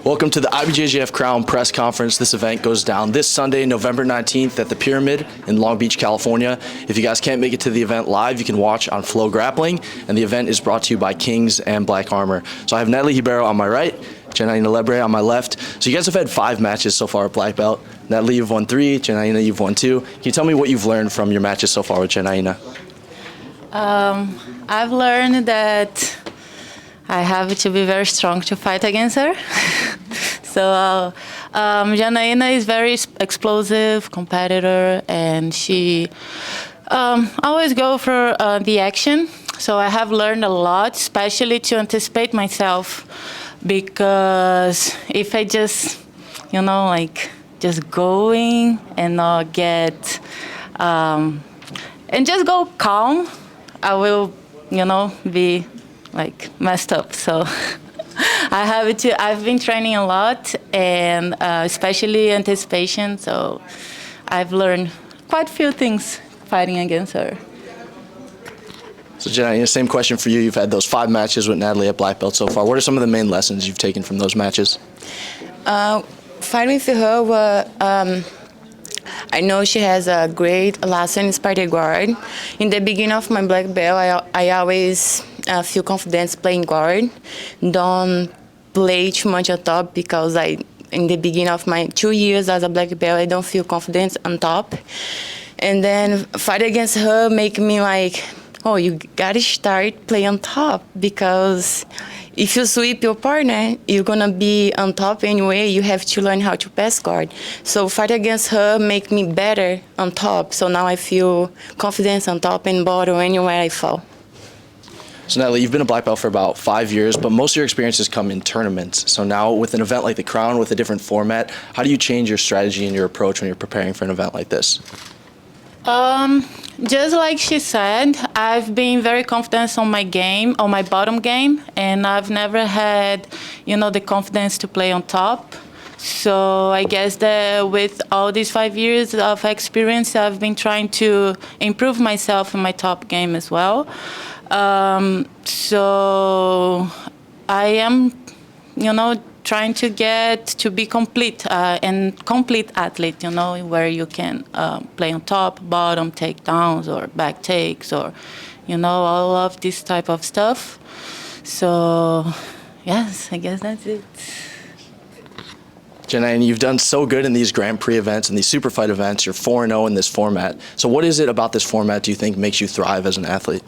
Welcome to the IBJJF Crown Press Conference. This event goes down this Sunday, November 19th at the Pyramid in Long Beach, California. If you guys can't make it to the event live, you can watch on Flograppling, and the event is brought to you by Kings and Black Armor. So I have Natalie Ribeiro on my right, Janaína Lebre on my left. So you guys have had 5 matches so far at Black Belt. Natalie, you've won 3, Janaína, you've won 2. Can you tell me what you've learned from your matches so far with Janaína? I've learned that I have to be very strong to fight against her. So Janaína is very explosive competitor, and she always go for the action. So I have learned a lot, especially to anticipate myself, because if I just, just going and not get, and just go calm, I will, be like messed up. So I've been training a lot, and especially anticipation. So I've learned quite a few things fighting against her. So Janaína, same question for you. You've had those 5 matches with Natalie at Black Belt so far. What are some of the main lessons you've taken from those matches? Fighting with her, I know she has a great lesson in Spartan guard. In the beginning of my black belt, I always feel confident playing guard. Don't play too much on top, because in the beginning of my 2 years as a black belt, I don't feel confident on top. And then fight against her make me like, oh, you gotta start playing on top, because if you sweep your partner, you're gonna be on top anyway. You have to learn how to pass guard. So fight against her make me better on top. So now I feel confidence on top and bottom anywhere I fall. So Natalie, you've been a black belt for about 5 years, but most of your experiences come in tournaments. So now with an event like the Crown with a different format, how do you change your strategy and your approach when you're preparing for an event like this? Just like she said, I've been very confident on my game, on my bottom game, and I've never had, the confidence to play on top. So I guess that with all these 5 years of experience, I've been trying to improve myself in my top game as well. So I am, trying to get to be complete and complete athlete, where you can play on top, bottom, takedowns, or back takes, or, all of this type of stuff. So, yes, I guess that's it. Janaína, you've done so good in these Grand Prix events and these super fight events. You're 4-0 in this format. So what is it about this format do you think makes you thrive as an athlete?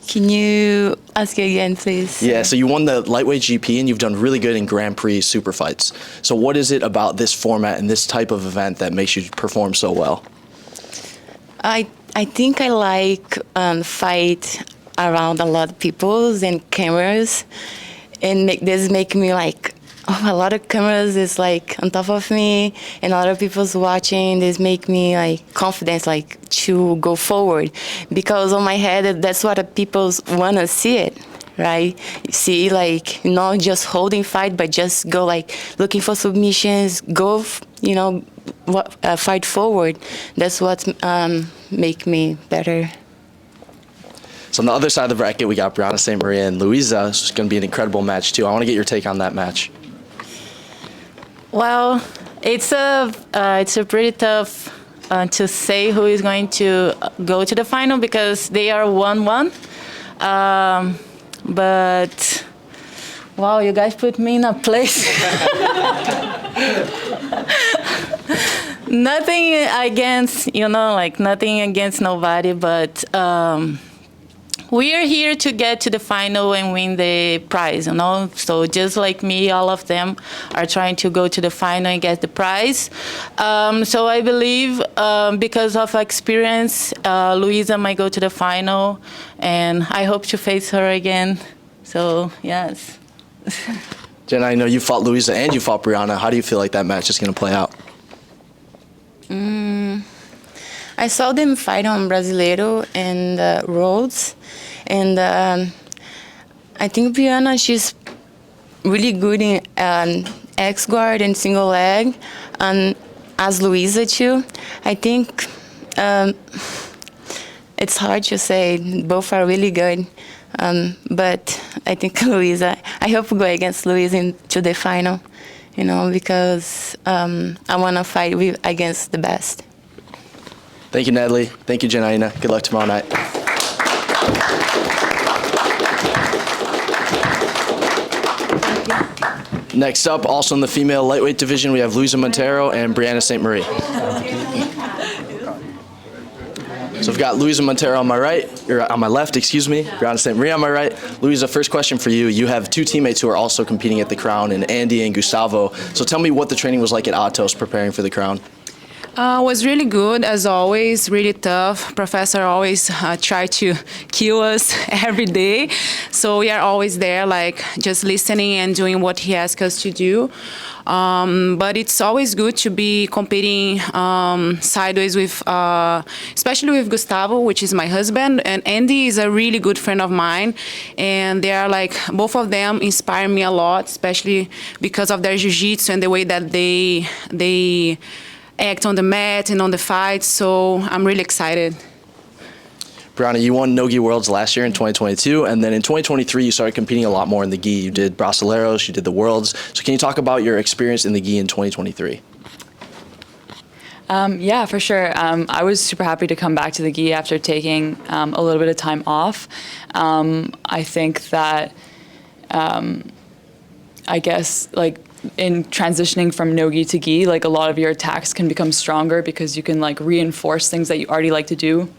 Can you ask again, please? Yeah, so you won the lightweight GP and you've done really good in Grand Prix super fights. So what is it about this format and this type of event that makes you perform so well? I think I like fight around a lot of people and cameras, and this make me like, oh, a lot of cameras is like on top of me, and a lot of people's watching. This make me like confidence, like to go forward, because on my head that's what people wanna see it, right? See, like, not just holding fight, but just go like looking for submissions, go, fight forward. That's what make me better. So on the other side of the bracket, we got Brianna St. Maria and Luisa. It's going to be an incredible match too. I want to get your take on that match. Well, it's a pretty tough to say who is going to go to the final, because they are 1-1. But wow, you guys put me in a place. Nothing against, nothing against nobody, but we are here to get to the final and win the prize, So just like me, all of them are trying to go to the final and get the prize. So I believe because of experience, Luisa might go to the final, and I hope to face her again. So, yes. Jen, I know you fought Luisa and you fought Brianna. How do you feel like that match is going to play out? I saw them fight on Brasileiro and Rhodes, and I think Brianna, she's really good in X guard and single leg, and as Luisa too. I think it's hard to say. Both are really good. But I think Luisa, I hope we go against Luisa into the final, because I want to fight against the best. Thank you, Natalie. Thank you, Janaina. Good luck tomorrow night. Next up, also in the female lightweight division, we have Luisa Montero and Brianna St. Marie. So I've got Luisa Montero on my right, or on my left, excuse me, Brianna St. Marie on my right. Luisa, first question for you. You have two teammates who are also competing at the Crown, and Andy and Gustavo. So tell me what the training was like at Atos preparing for the Crown. Was really good, as always, really tough. Professor always try to kill us every day. So we are always there, like just listening and doing what he asks us to do. But it's always good to be competing sideways with, especially with Gustavo, which is my husband, and Andy is a really good friend of mine. And they are like, both of them inspire me a lot, especially because of their jiu-jitsu and the way that they act on the mat and on the fight, so I'm really excited. Brianna, you won Nogi Worlds last year in 2022, and then in 2023 you started competing a lot more in the gi. You did Brasileiros, you did the Worlds. So can you talk about your experience in the gi in 2023? Yeah, for sure. I was super happy to come back to the gi after taking a little bit of time off. I think that, I guess, like, in transitioning from no-gi to gi, like a lot of your attacks can become stronger because you can like reinforce things that you already like to do.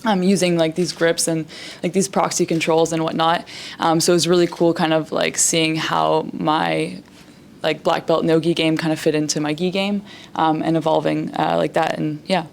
Using like these grips and like these proxy controls and whatnot. So it was really cool kind of like seeing how my like black belt no-gi game kind of fit into my gi game and evolving like that. And yeah.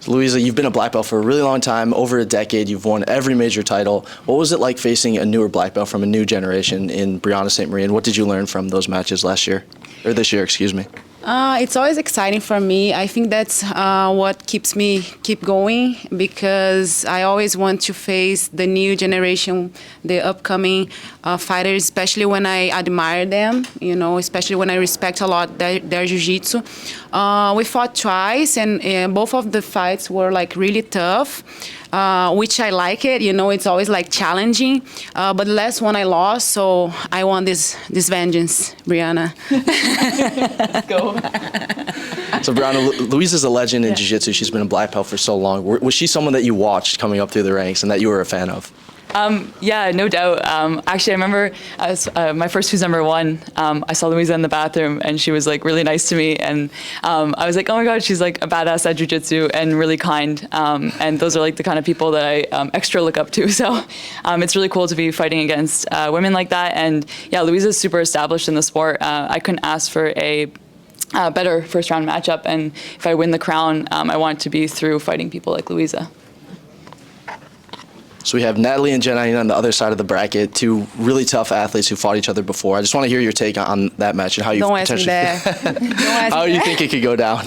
So Luisa, you've been a black belt for a really long time, over a decade. You've won every major title. What was it like facing a newer black belt from a new generation in Brianna St. Marie, and what did you learn from those matches last year, or this year, excuse me? It's always exciting for me. I think that's what keeps me going, because I always want to face the new generation, the upcoming fighters, especially when I admire them, especially when I respect a lot their jiu-jitsu. We fought twice, and both of the fights were like really tough. Which I like it, it's always like challenging. But the last one I lost, so I want this vengeance, Brianna. Let's go. So Brianna, Luisa's a legend in Jiu-Jitsu. She's been a black belt for so long. Was she someone that you watched coming up through the ranks and that you were a fan of? Yeah, no doubt. Actually, I remember my first Who's Number One, I saw Luisa in the bathroom and she was like really nice to me. And I was like, oh my God, she's like a badass at jiu-jitsu and really kind. And those are like the kind of people that I extra look up to. So it's really cool to be fighting against women like that. And yeah, Luisa's super established in the sport. I couldn't ask for a better first round matchup. And if I win the crown, I want it to be through fighting people like Luisa. So we have Natalie and Janaina on the other side of the bracket, two really tough athletes who fought each other before. I just want to hear your take on that match and how you Don't ask me that. how you think it could go down.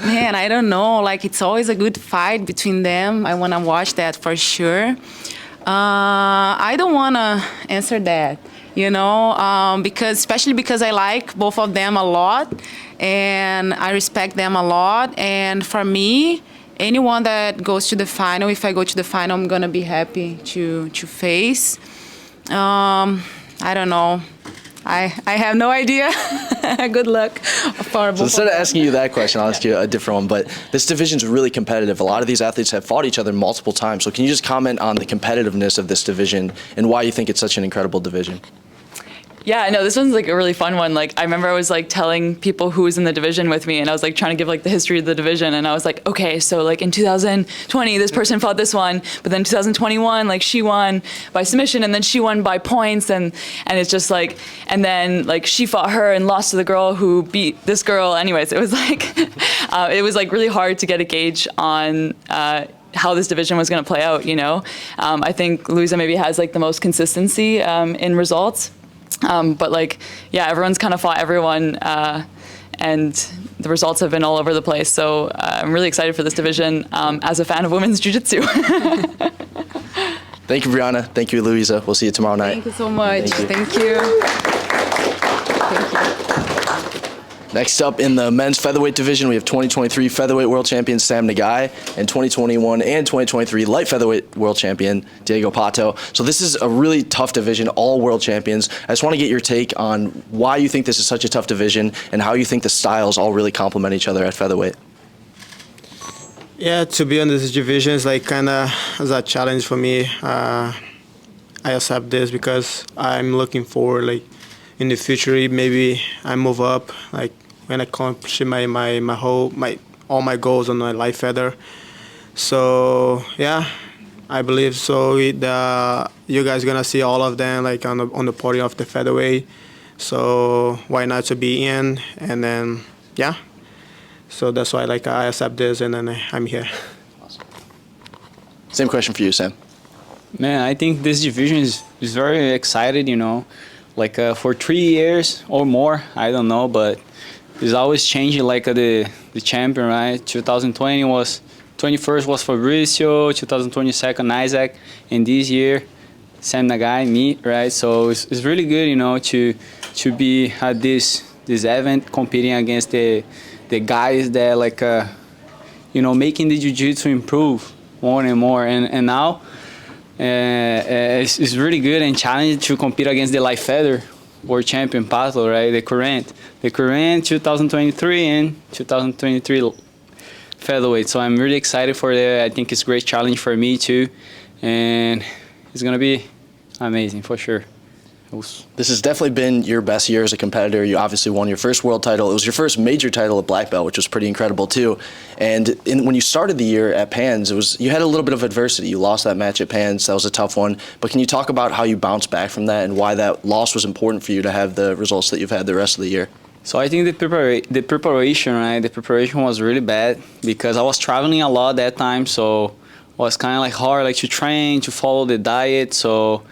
Man, I don't know. Like, it's always a good fight between them. I want to watch that for sure. I don't want to answer that, especially because I like both of them a lot and I respect them a lot. And for me, anyone that goes to the final, if I go to the final, I'm gonna be happy to face. I don't know. I have no idea. Good luck for both. So instead of asking you that question, I'll ask you a different one. But this division's really competitive. A lot of these athletes have fought each other multiple times. So can you just comment on the competitiveness of this division and why you think it's such an incredible division? Yeah, no, this one's like a really fun one. Like, I remember I was like telling people who was in the division with me, and I was like trying to give like the history of the division, and I was like, okay, so like in 2020, this person fought this one, but then 2021, like she won by submission, and then she won by points, and it's just like, and then like she fought her and lost to the girl who beat this girl. Anyways, it was like, it was like really hard to get a gauge on how this division was going to play out. I think Luisa maybe has like the most consistency in results. But like, yeah, everyone's kind of fought everyone, and the results have been all over the place. So I'm really excited for this division as a fan of women's jiu-jitsu. Thank you, Brianna. Thank you, Luisa. We'll see you tomorrow night. Thank you so much. Thank you. Next up in the men's featherweight division, we have 2023 featherweight world champion Sam Nagai and 2021 and 2023 light featherweight world champion Diego Pato. So this is a really tough division, all world champions. I just want to get your take on why you think this is such a tough division and how you think the styles all really complement each other at featherweight. Yeah, to be on this division is like kind of as a challenge for me. I accept this because I'm looking forward, like in the future, maybe I move up, like when I accomplish all my goals on my light feather. So yeah, I believe so. You guys gonna see all of them like on the podium of the featherweight. So why not to be in? And then yeah. So that's why like I accept this and then I'm here. Awesome. Same question for you, Sam. Man, I think this division is very excited, you know. Like for 3 years or more, I don't know, but it's always changing like the champion, right? 2020 was 21st was Fabricio, 2022 Isaac, and this year Sam Nagai, me, right? So it's really good, you know, to be at this event competing against the guys that like you know, making the jiu-jitsu improve more and more, and now it's really good and challenging to compete against the light feather world champion Pato, right? The current 2023 and 2023 featherweight. So I'm really excited for that. I think it's a great challenge for me too, and it's gonna be amazing for sure. This has definitely been your best year as a competitor. You obviously won your first world title. It was your first major title at black belt, which was pretty incredible too. And when you started the year at Pans, you had a little bit of adversity. You lost that match at Pans. That was a tough one. But can you talk about how you bounced back from that and why that loss was important for you to have the results that you've had the rest of the year? So I think the preparation, right? The preparation was really bad because I was traveling a lot that time. So it was kind of like hard, like to train, to follow the diet. So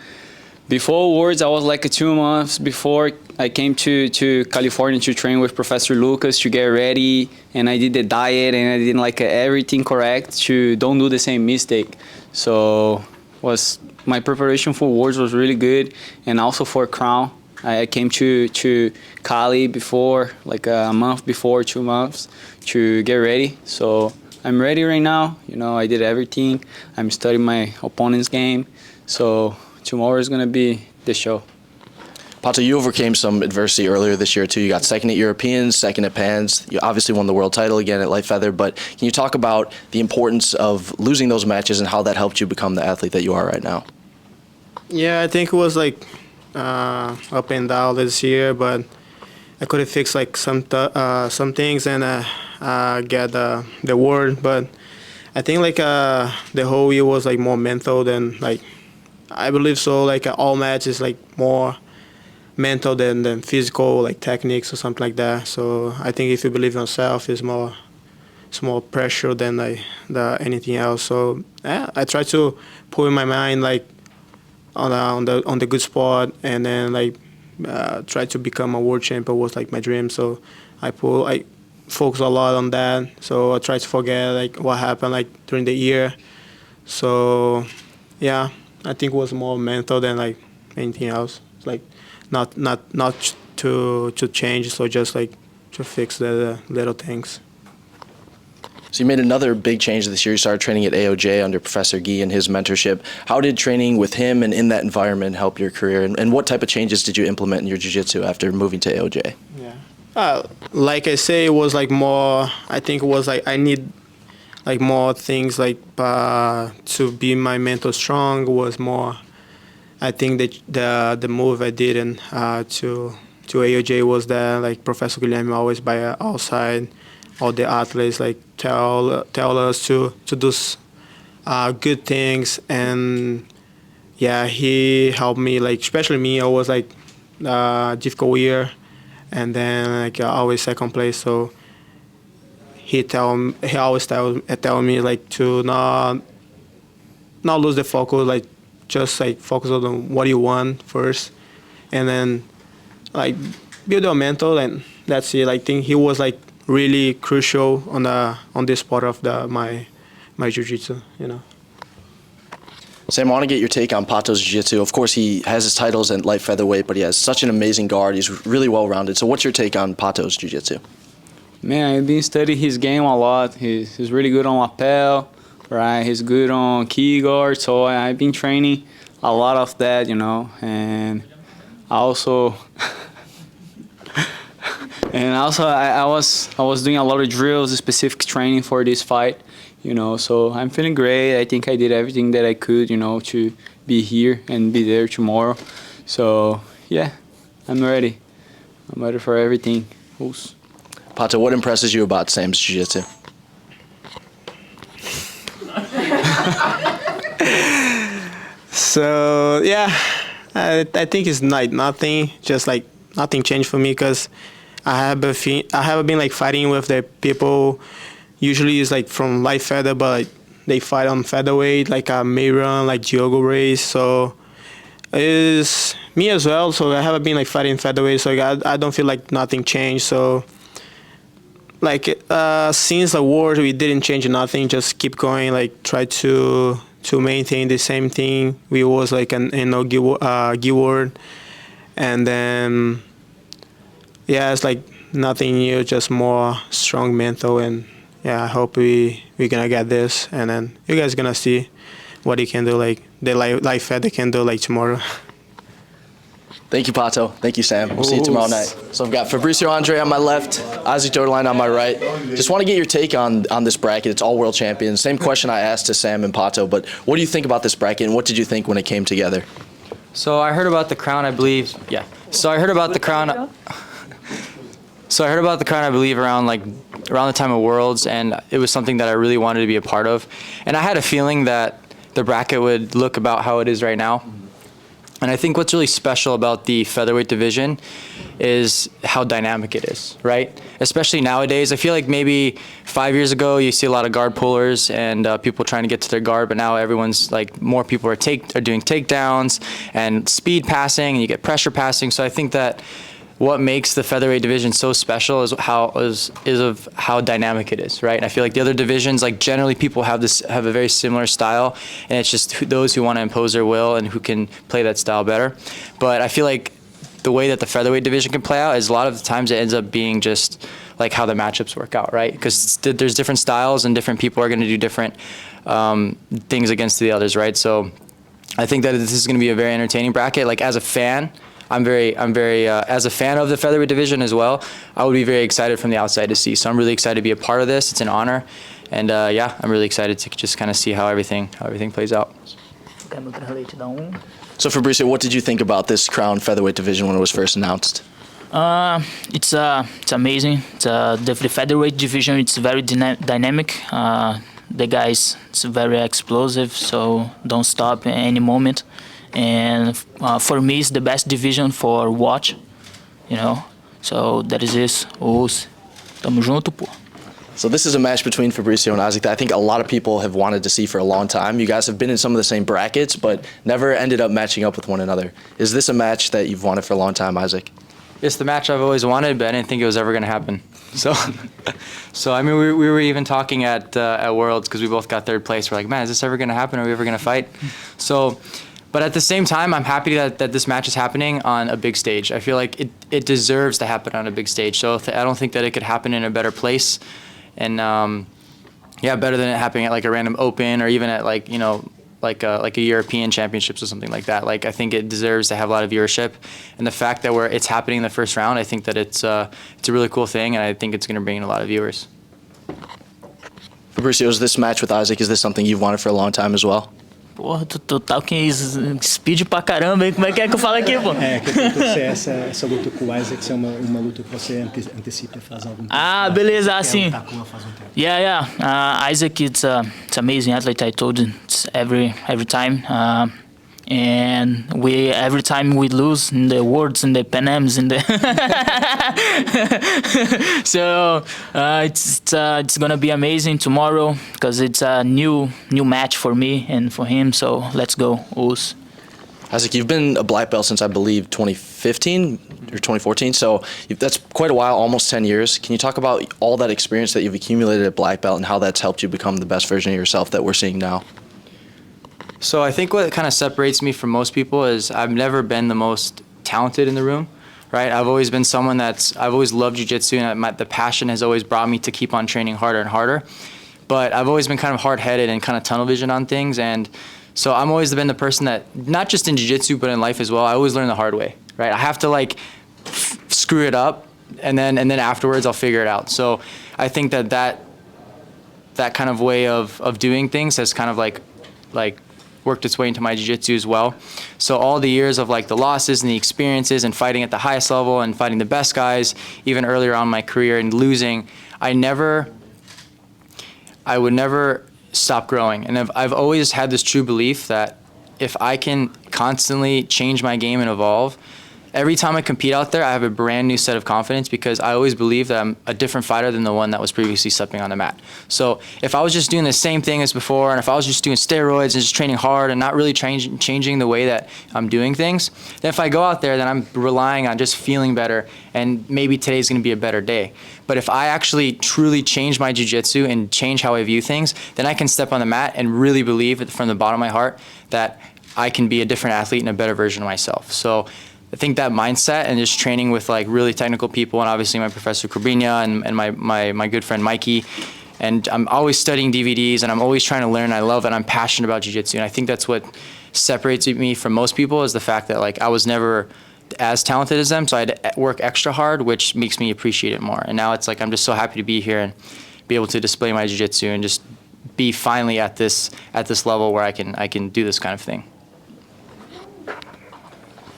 before Worlds, I was like 2 months before I came to California to train with Professor Lucas to get ready, and I did the diet and I did like everything correct to don't do the same mistake. So my preparation for Worlds was really good, and also for Crown. I came to Cali before, like a month before, 2 months to get ready. So I'm ready right now. You know, I did everything. I'm studying my opponent's game. So tomorrow is going to be the show. Pato, you overcame some adversity earlier this year too. You got second at Europeans, second at Pans. You obviously won the world title again at light feather, but can you talk about the importance of losing those matches and how that helped you become the athlete that you are right now? Yeah, I think it was like up and down this year, but I could have fixed like some things and get the award. But I think like the whole year was like more mental than like, I believe so. Like all matches, like more mental than physical, like techniques or something like that. So I think if you believe in yourself, it's more pressure than like anything else. So yeah, I try to put in my mind like on the good spot, and then like try to become a world champion was like my dream. So I focus a lot on that. So I try to forget like what happened like during the year. So yeah, I think it was more mental than like anything else. It's like not to change, so just like to fix the little things. So you made another big change this year. You started training at AOJ under Professor Guy and his mentorship. How did training with him and in that environment help your career? And what type of changes did you implement in your jiu-jitsu after moving to AOJ? Yeah, like I say, it was like more. I think it was like I need like more things like to be my mental strong was more. I think that the move I did to AOJ was that like Professor Guilherme always by outside, all the athletes like tell us to do good things, and yeah, he helped me like especially me. I was like difficult year, and then like always second place. So he always tell me like to not lose the focus, like just like focus on what you want first, and then like build your mental, and that's it. I think he was like really crucial on this part of my jiu-jitsu, you know. Sam, I want to get your take on Pato's Jiu-Jitsu. Of course, he has his titles at light featherweight, but he has such an amazing guard. He's really well-rounded. So what's your take on Pato's Jiu-Jitsu? Man, I've been studying his game a lot. He's really good on lapel, right? He's good on key guard. So I've been training a lot of that, you know. And also, I was doing a lot of drills, specific training for this fight, you know. So I'm feeling great. I think I did everything that I could, you know, to be here and be there tomorrow. So yeah, I'm ready. I'm ready for everything. Oops. Pato, what impresses you about Sam's Jiu-Jitsu? So yeah, I think it's like nothing, just like nothing changed for me because I have been like fighting with the people. Usually it's like from light feather, but they fight on featherweight, like Mayron, like Diogo Reis. So it's me as well. So I haven't been like fighting featherweight, so I don't feel like nothing changed. So like since the war, we didn't change nothing. Just keep going, like try to maintain the same thing. We was like gi word, and then yeah, it's like nothing new, just more strong mental. And yeah, I hope we're gonna get this, and then you guys gonna see what he can do, like the light feather can do like tomorrow. Thank you, Pato. Thank you, Sam. We'll see you tomorrow night. So I've got Fabricio Andre on my left, Isaac Doderlein on my right. Just want to get your take on this bracket. It's all world champions. Same question I asked to Sam and Pato, but what do you think about this bracket, and what did you think when it came together? So I heard about the crown, I believe. Yeah. So I heard about the crown. So I heard about the crown, I believe, around the time of Worlds, and it was something that I really wanted to be a part of. And I had a feeling that the bracket would look about how it is right now. And I think what's really special about the featherweight division is how dynamic it is, right? Especially nowadays. I feel like maybe 5 years ago you see a lot of guard pullers and people trying to get to their guard, but now everyone's like, more people are doing takedowns and speed passing, and you get pressure passing. So I think that what makes the featherweight division so special is of how dynamic it is, right? And I feel like the other divisions, like generally people have a very similar style, and it's just those who want to impose their will and who can play that style better. But I feel like the way that the featherweight division can play out is a lot of the times it ends up being just like how the matchups work out, right? Because there's different styles and different people are going to do different things against the others, right? So I think that this is going to be a very entertaining bracket. Like as a fan, I'm very as a fan of the featherweight division as well, I would be very excited from the outside to see. So I'm really excited to be a part of this. It's an honor, and yeah, I'm really excited to just kind of see how everything plays out. So Fabricio, what did you think about this crown featherweight division when it was first announced? It's amazing. The featherweight division, it's very dynamic. The guys, it's very explosive, so don't stop at any moment. And for me, it's the best division for watch, you know. So that is this. Tamo junto, pô. So this is a match between Fabricio and Isaac that I think a lot of people have wanted to see for a long time. You guys have been in some of the same brackets, but never ended up matching up with one another. Is this a match that you've wanted for a long time, Isaac? It's the match I've always wanted, but I didn't think it was ever going to happen. So I mean, we were even talking at Worlds because we both got third place. We're like, man, is this ever going to happen? Are we ever going to fight? So. But at the same time, I'm happy that this match is happening on a big stage. I feel like it deserves to happen on a big stage. So I don't think that it could happen in a better place. And yeah, better than it happening at like a random open or even at like, you know, like a European championships or something like that. Like I think it deserves to have a lot of viewership. And the fact that it's happening in the first round, I think that it's a really cool thing, and I think it's going to bring in a lot of viewers. Fabricio, is this match with Isaac, is this something you've wanted for a long time as well? Porra, tu tá que speed pra caramba, hein? Como é que eu falo aqui, pô? Que essa luta com o Isaac é uma luta que você antecipa faz algum tempo. Ah, beleza, assim. Faz tempo. Yeah. Isaac, it's amazing athlete. I told you, it's every time. And every time we lose in the Worlds, in the Pan Ams, in the so it's gonna be amazing tomorrow because it's a new match for me and for him. So let's go, Us. Isaac, you've been a black belt since I believe 2015 or 2014, so that's quite a while, almost 10 years. Can you talk about all that experience that you've accumulated at black belt and how that's helped you become the best version of yourself that we're seeing now? So I think what kind of separates me from most people is I've never been the most talented in the room, right? I've always been someone I've always loved jiu-jitsu, and the passion has always brought me to keep on training harder and harder. But I've always been kind of hard-headed and kind of tunnel vision on things, and so I'm always been the person that, not just in jiu-jitsu but in life as well, I always learn the hard way, right? I have to like screw it up, and then afterwards I'll figure it out. So I think that kind of way of doing things has kind of like worked its way into my jiu-jitsu as well. So all the years of like the losses and the experiences and fighting at the highest level and fighting the best guys, even earlier on in my career, and losing, I would never stop growing. And I've always had this true belief that if I can constantly change my game and evolve, every time I compete out there, I have a brand new set of confidence, because I always believe that I'm a different fighter than the one that was previously stepping on the mat. So if I was just doing the same thing as before, and if I was just doing steroids and just training hard and not really changing the way that I'm doing things, then if I go out there, then I'm relying on just feeling better, and maybe today's going to be a better day. But if I actually truly change my jiu-jitsu and change how I view things, then I can step on the mat and really believe from the bottom of my heart that I can be a different athlete and a better version of myself. So I think that mindset, and just training with like really technical people, and obviously my professor Corbina and my good friend Mikey, and I'm always studying DVDs, and I'm always trying to learn. I love it. I'm passionate about jiu-jitsu, and I think that's what separates me from most people, is the fact that like I was never as talented as them, so I had to work extra hard, which makes me appreciate it more. And now it's like I'm just so happy to be here and be able to display my jiu-jitsu and just be finally at this level where I can do this kind of thing.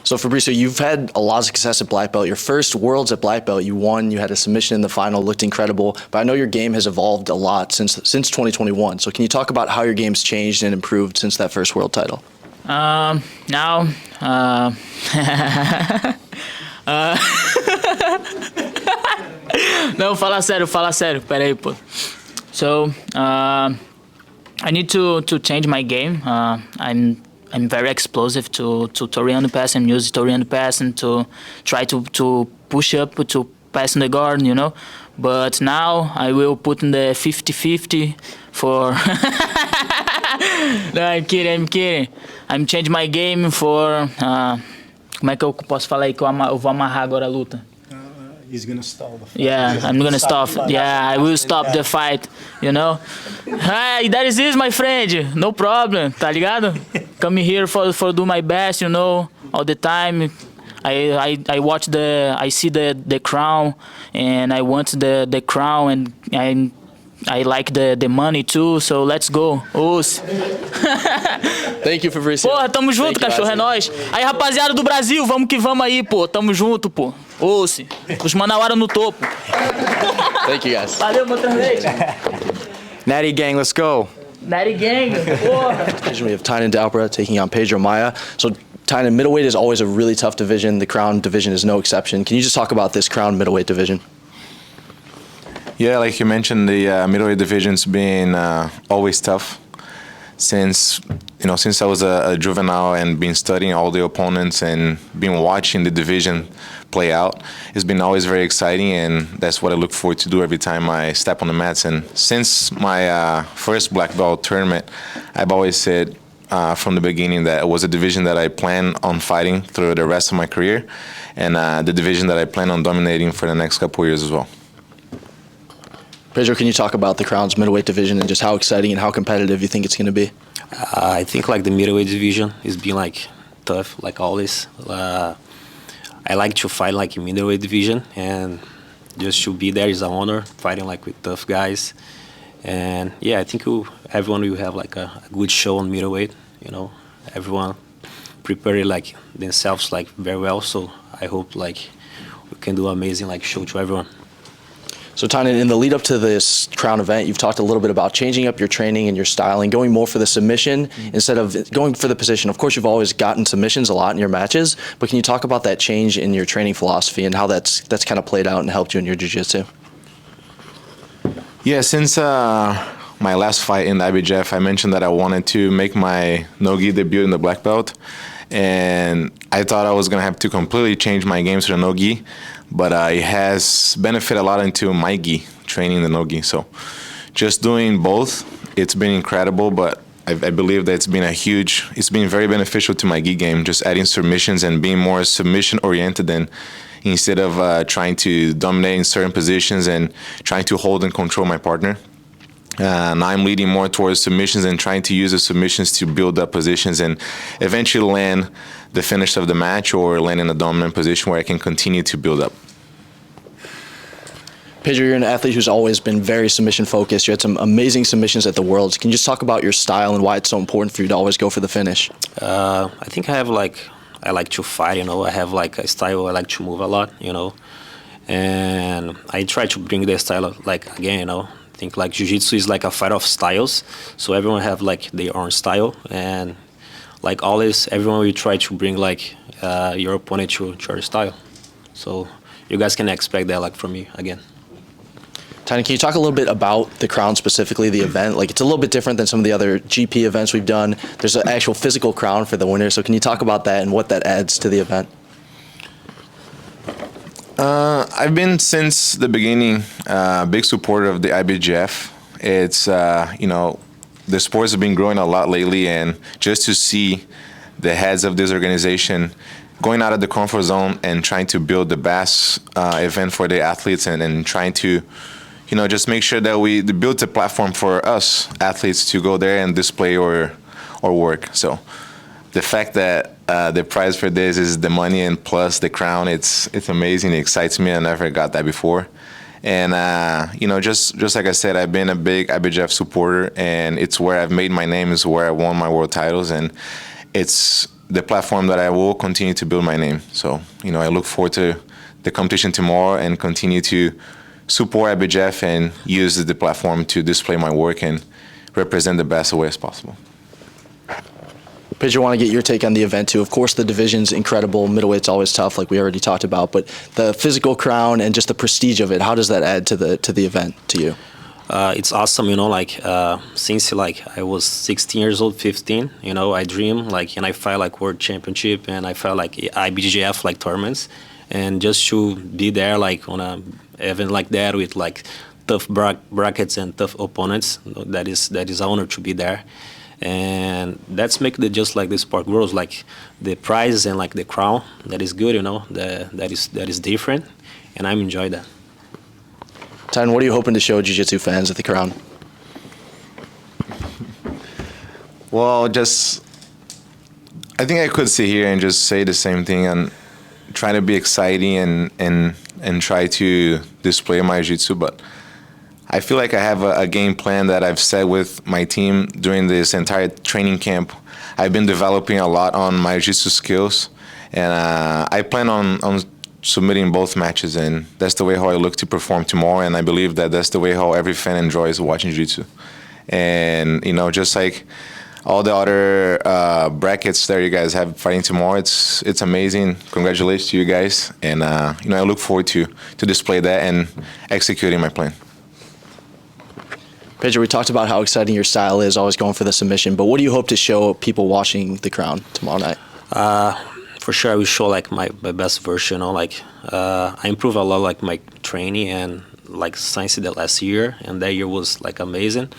So Fabrizio, you've had a lot of success at black belt. Your first Worlds at black belt, you won. You had a submission in the final, looked incredible. But I know your game has evolved a lot since 2021. So can you talk about how your game's changed and improved since that first world title? Now, não, fala sério, peraí, pô. So, I need to change my game. I'm very explosive to Toriano pass and use Toriano pass, and to try to push up to pass in the guard, you know. But now I will put in the 50-50 for... No, I'm kidding. I'm changing my game for... Como é que eu posso falar aí que eu vou amarrar agora a luta? He's gonna stall the fight. Yeah, I'm gonna stop. Yeah, I will stop the fight, you know. Hey, that is it, my friend. No problem, tá ligado? Come here for do my best, you know, all the time. I watch I see the crown, and I want the crown, and I like the money too, so let's go. Os. Thank you, Fabrizio. Porra, tamo junto, cachorro, é nóis. Aí, rapaziada do Brasil, vamos que vamos aí, pô. Tamo junto, pô. Ouça. Os Manauara no topo. Thank you, guys. Valeu, meu translate. Natty gang, let's go. Natty gang, porra. We have Tynan Dalbra taking on Pedro Maia. So Tynan, middleweight is always a really tough division. The Crown division is no exception. Can you just talk about this Crown middleweight division? Yeah, like you mentioned, the middleweight division's been always tough since I was a juvenile, and been studying all the opponents and been watching the division play out. It's been always very exciting, and that's what I look forward to do every time I step on the mats. And since my first black belt tournament, I've always said from the beginning that it was a division that I plan on fighting through the rest of my career, and the division that I plan on dominating for the next couple of years as well. Pedro, can you talk about the Crown's middleweight division and just how exciting and how competitive you think it's going to be? I think like the middleweight division is being like tough, like always. I like to fight like in middleweight division, and just to be there is an honor, fighting like with tough guys. And yeah, I think everyone will have like a good show on middleweight. You know, everyone prepare like themselves like very well. So I hope like we can do amazing like show to everyone. So Tynan, in the lead up to this Crown event, you've talked a little bit about changing up your training and your styling, going more for the submission instead of going for the position. Of course, you've always gotten submissions a lot in your matches, but can you talk about that change in your training philosophy and how that's kind of played out and helped you in your jiu-jitsu? Yeah, since my last fight in the IBJJF, I mentioned that I wanted to make my no-gi debut in the black belt, and I thought I was going to have to completely change my game to the no-gi, but it has benefited a lot into my gi, training the no-gi. So just doing both, it's been incredible, but I believe that it's been very beneficial to my gi game, just adding submissions and being more submission oriented than instead of trying to dominate in certain positions and trying to hold and control my partner. Now I'm leading more towards submissions and trying to use the submissions to build up positions and eventually land the finish of the match or land in a dominant position where I can continue to build up. Pedro, you're an athlete who's always been very submission focused. You had some amazing submissions at the Worlds. Can you just talk about your style and why it's so important for you to always go for the finish? I think I like to fight, I have like a style, I like to move a lot, and I try to bring the style again, I think like Jiu-Jitsu is like a fight of styles, so everyone have like their own style, and like always everyone will try to bring like your opponent to your style, so you guys can expect that from me again. Tynan, can you talk a little bit about the crown specifically, the event? Like, it's a little bit different than some of the other GP events we've done. There's an actual physical crown for the winner, so can you talk about that and what that adds to the event? I've been since the beginning a big supporter of the IBJJF. It's, the sports have been growing a lot lately, and just to see the heads of this organization going out of the comfort zone and trying to build the best event for the athletes and trying to just make sure that we build a platform for us athletes to go there and display or work. So the fact that the prize for this is the money and plus the crown, it's amazing. It excites me. I never got that before. And, just like I said, I've been a big IBJJF supporter, and it's where I've made my name, is where I won my world titles, and it's the platform that I will continue to build my name. So, I look forward to the competition tomorrow and continue to support IBJJF and use the platform to display my work and represent the best way as possible. Pedro, I want to get your take on the event too. Of course, the division's incredible. Middleweight's always tough, like we already talked about. But the physical crown and just the prestige of it, how does that add to the event to you? It's awesome, since I was 16 years old, 15, I dream and I fight world championship, and I fight IBJJF tournaments, and just to be there on a event like that with tough brackets and tough opponents, that is an honor to be there. And that's make just the sport grows, the prize and the crown, that is good, that is different, and I'm enjoying that. Tynan, what are you hoping to show Jiu-Jitsu fans at the crown? Well, I think I could sit here and just say the same thing and try to be exciting and try to display my jiu-jitsu, but I feel like I have a game plan that I've set with my team during this entire training camp. I've been developing a lot on my jiu-jitsu skills, and I plan on submitting both matches, and that's the way how I look to perform tomorrow, and I believe that that's the way how every fan enjoys watching jiu-jitsu. And, just like all the other brackets that you guys have fighting tomorrow, it's amazing. Congratulations to you guys, and, I look forward to display that and executing my plan. Pedro, we talked about how exciting your style is, always going for the submission, but what do you hope to show people watching the crown tomorrow night? For sure, I will show my best version. I improved a lot my training and since the last year, and that year was amazing.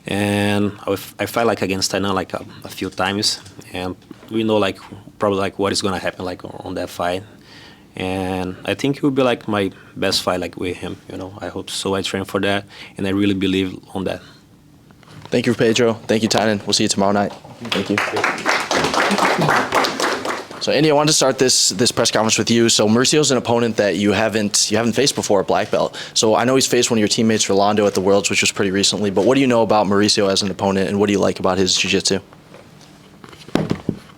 And I fight against Tynan a few times, and we know probably what is gonna happen on that fight. And I think it will be my best fight with him. I hope so. I train for that, and I really believe on that. Thank you, Pedro. Thank you, Tynan. We'll see you tomorrow night. Thank you. So, Andy, I wanted to start this press conference with you. So, Mauricio's an opponent that you haven't faced before at black belt. So, I know he's faced one of your teammates, Rolando, at the Worlds, which was pretty recently. But what do you know about Mauricio as an opponent, and what do you like about his jiu-jitsu?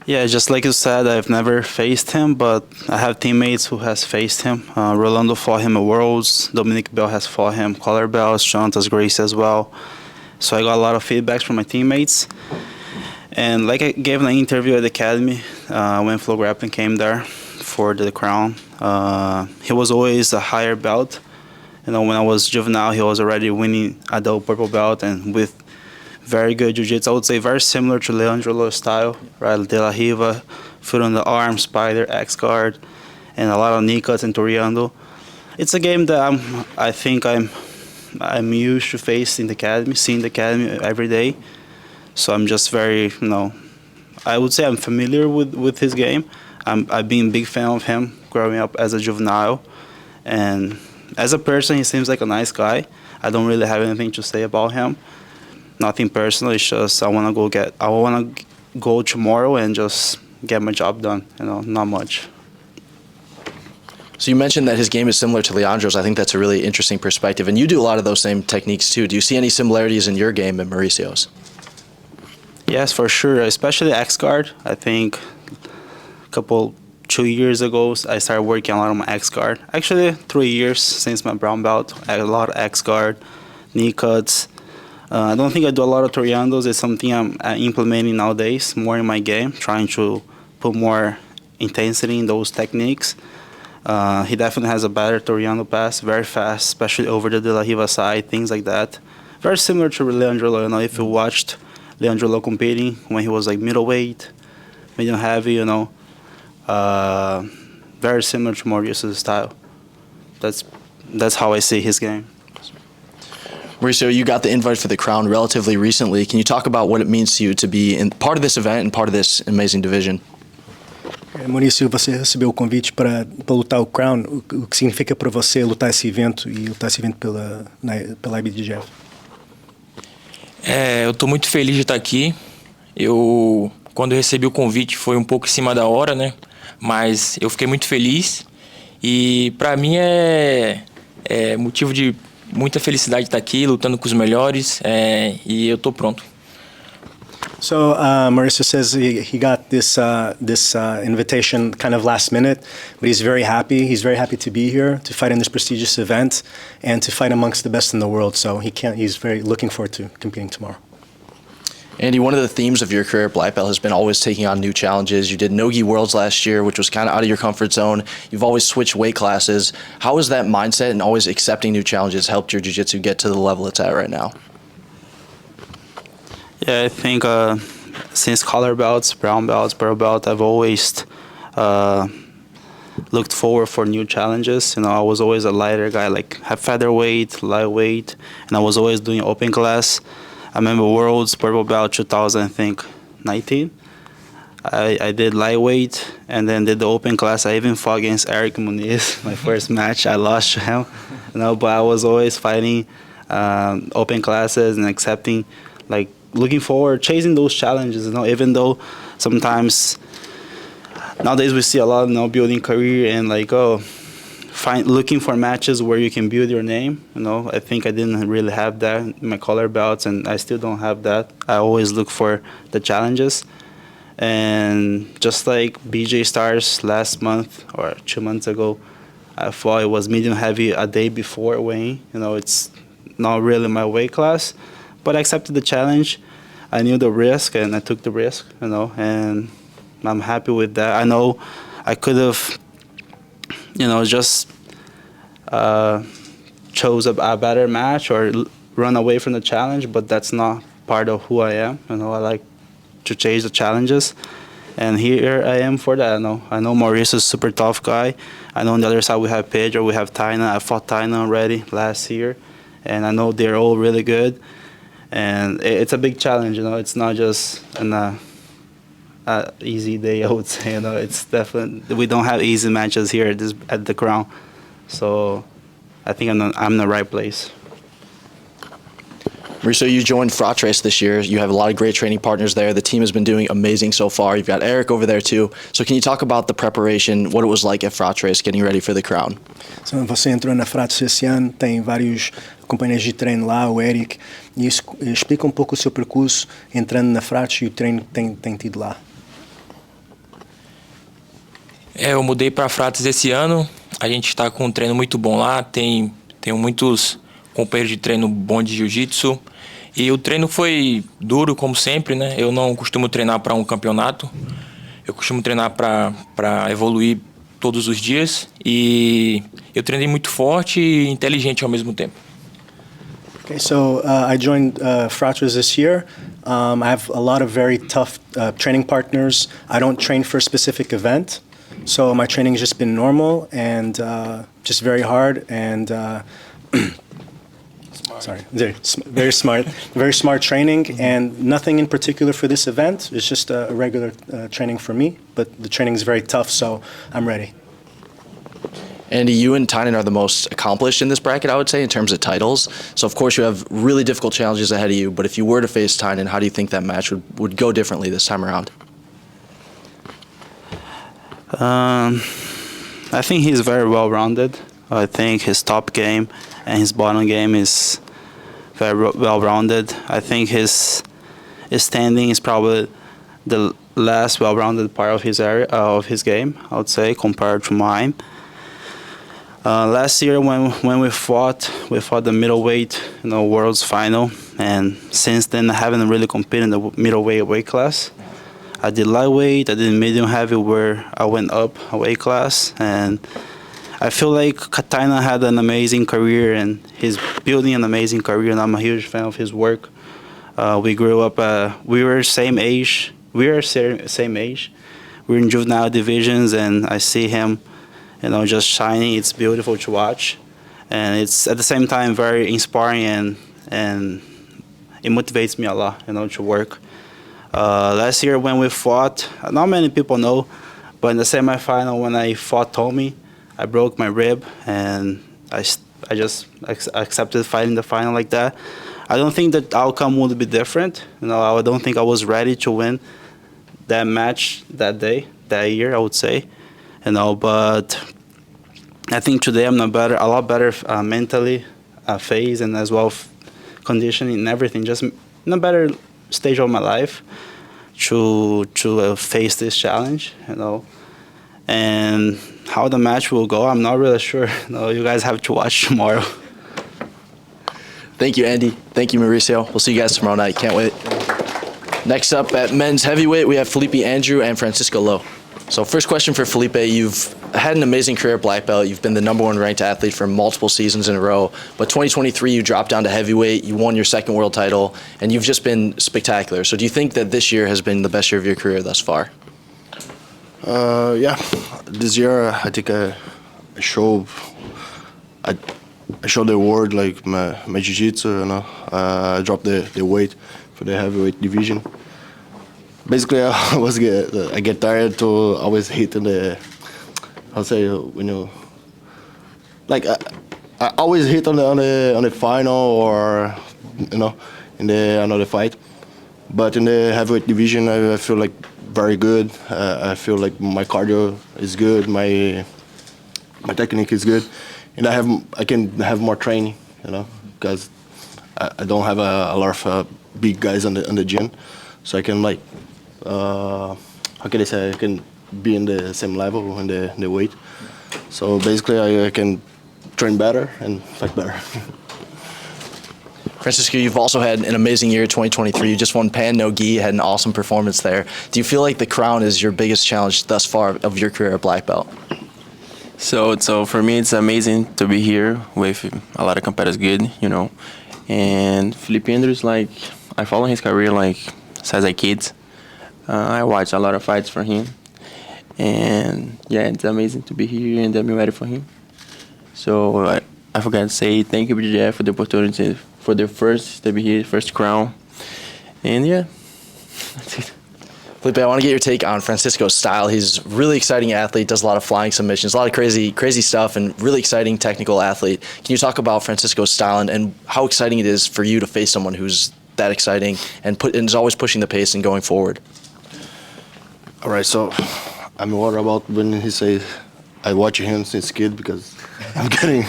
Yeah, just like you said, I've never faced him, but I have teammates who has faced him. Rolando fought him at Worlds. Dominic Bell has fought him. Collar Bells, Jontas Grace as well. So I got a lot of feedbacks from my teammates. And like I gave an interview at the academy when Flograppling came there for the crown. He was always a higher belt. When I was juvenile, he was already winning adult purple belt, and with very good jiu-jitsu. I would say very similar to Leandro's style, right? De La Riva, foot on the arm, spider, X-guard, and a lot of knee cuts and toreando. It's a game that I think I'm used to face in the academy, seeing the academy every day. So I'm just very, I would say I'm familiar with his game. I've been a big fan of him growing up as a juvenile. And as a person, he seems like a nice guy. I don't really have anything to say about him. Nothing personal. It's just I want to go tomorrow and just get my job done. Not much. So you mentioned that his game is similar to Leandro's. I think that's a really interesting perspective. And you do a lot of those same techniques too. Do you see any similarities in your game and Mauricio's? Yes, for sure. Especially X guard. I think 2 years ago, I started working a lot on my X guard. Actually, 3 years since my brown belt. A lot of X guard, knee cuts. I don't think I do a lot of toriandos. It's something I'm implementing nowadays more in my game, trying to put more intensity in those techniques. He definitely has a better toriando pass, very fast, especially over the De La Riva side, things like that. Very similar to Leandro Lo. If you watched Leandro Lo competing when he was like middleweight, medium heavy, very similar to Mauricio's style. That's how I see his game. Mauricio, you got the invite for the crown relatively recently. Can you talk about what it means to you to be in part of this event and part of this amazing division? Maurício, você recebeu o convite para lutar o Crown. O que significa para você lutar esse evento e lutar esse evento pela IBJJF? Eu estou muito feliz de estar aqui. Quando eu recebi o convite, foi um pouco em cima da hora, né? Mas eu fiquei muito feliz e para mim é motivo de muita felicidade estar aqui, lutando com os melhores e eu estou pronto. So Mauricio says he got this invitation kind of last minute, but he's very happy. He's very happy to be here to fight in this prestigious event and to fight amongst the best in the world. So he's very looking forward to competing tomorrow. Andy, one of the themes of your career at Black Belt has been always taking on new challenges. You did Nogi Worlds last year, which was kind of out of your comfort zone. You've always switched weight classes. How has that mindset and always accepting new challenges helped your jiu-jitsu get to the level it's at right now? Yeah, I think since color belts, brown belts, purple belt, I've always looked forward for new challenges. I was always a lighter guy, like featherweight, lightweight, and I was always doing open class. I remember Worlds, purple belt 2019. I did lightweight and then did the open class. I even fought against Eric Muniz, my first match. I lost to him, but I was always fighting open classes and accepting, like looking forward, chasing those challenges. Even though sometimes nowadays we see a lot of building career and looking for matches where you can build your name. I think I didn't really have that in my color belts, and I still don't have that. I always look for the challenges. And just like BJ Stars last month or 2 months ago, I thought it was medium heavy a day before weighing. It's not really my weight class, but I accepted the challenge. I knew the risk and I took the risk, and I'm happy with that. I know I could have, just chose a better match or run away from the challenge, but that's not part of who I am. I like to chase the challenges, and here I am for that. I know Maurice is a super tough guy. I know on the other side we have Pedro, we have Taina. I fought Taina already last year, and I know they're all really good. And it's a big challenge. It's not just an easy day, I would say. It's definitely, we don't have easy matches here at the Crown. So I think I'm in the right place. Mauricio, you joined Fratres this year. You have a lot of great training partners there. The team has been doing amazing so far. You've got Eric over there too. So can you talk about the preparation, what it was like at Fratres getting ready for the Crown? So você entrou na Fratres esse ano, tem vários companheiros de treino lá, o Eric. E explica um pouco o seu percurso entrando na Fratres e o treino que tem tido lá. Eu mudei para Fratres esse ano. A gente está com um treino muito bom lá. Tenho muitos companheiros de treino bom de jiu-jitsu. E o treino foi duro, como sempre, né? Eu não costumo treinar para um campeonato. Eu costumo treinar para evoluir todos os dias. E eu treinei muito forte e inteligente ao mesmo tempo. Okay, so I joined Fratres this year. I have a lot of very tough training partners. I don't train for a specific event. So my training has just been normal and just very hard and Sorry, very smart training, and nothing in particular for this event. It's just a regular training for me, but the training is very tough, so I'm ready. Andy, you and Tynan are the most accomplished in this bracket, I would say, in terms of titles. So, of course, you have really difficult challenges ahead of you, but if you were to face Tynan, how do you think that match would go differently this time around? I think he's very well-rounded. I think his top game and his bottom game is very well-rounded. I think his standing is probably the less well-rounded part of his area of his game, I would say, compared to mine. Last year when we fought the middleweight, world's final, and since then I haven't really competed in the middleweight weight class. I did lightweight, I did medium heavy, where I went up a weight class, and I feel like Tynan had an amazing career and he's building an amazing career, and I'm a huge fan of his work. We grew up, we were same age. We are same age. We're in juvenile divisions, and I see him, just shining. It's beautiful to watch, and it's at the same time very inspiring, and it motivates me a lot, to work. Last year when we fought, not many people know, but in the semifinal when I fought Tommy, I broke my rib, and I just accepted fighting the final like that. I don't think the outcome would be different. I don't think I was ready to win that match that day, that year, I would say. But I think today I'm a lot better mentally, phase, and as well conditioning and everything. Just in a better stage of my life to face this challenge, And how the match will go, I'm not really sure. You guys have to watch tomorrow. Thank you, Andy. Thank you, Mauricio. We'll see you guys tomorrow night. Can't wait. Next up at men's heavyweight, we have Felipe Andrew and Francisco Lo. So first question for Felipe. You've had an amazing career at black belt. You've been the #1 ranked athlete for multiple seasons in a row. But 2023, you dropped down to heavyweight. You won your second world title, and you've just been spectacular. So do you think that this year has been the best year of your career thus far? Yeah, this year I think I showed the world like my jiu-jitsu. I dropped the weight for the heavyweight division. Basically, I get tired to always hit in the. I'll say I always hit on the final or in the another fight, but in the heavyweight division I feel like very good. I feel like my cardio is good, my technique is good, and I can have more training, because I don't have a lot of big guys on the gym, so I can how can I say, I can be in the same level in the weight. So basically I can train better and fight better. Francisco, you've also had an amazing year, 2023. You just won Pan No Gi, had an awesome performance there. Do you feel like the crown is your biggest challenge thus far of your career at black belt? So for me, it's amazing to be here with a lot of competitors good, And Felipe Andrews, I follow his career since a kid. I watch a lot of fights for him. And yeah, it's amazing to be here and I'm ready for him. So I forgot to say thank you, IBJJF, for the opportunity for the first to be here, first crown. And yeah, that's it. Felipe, I want to get your take on Francisco's style. He's a really exciting athlete, does a lot of flying submissions, a lot of crazy stuff, and really exciting technical athlete. Can you talk about Francisco's style and how exciting it is for you to face someone who's that exciting and is always pushing the pace and going forward? All right, so I'm worried about when he says I watch him since kid because I'm getting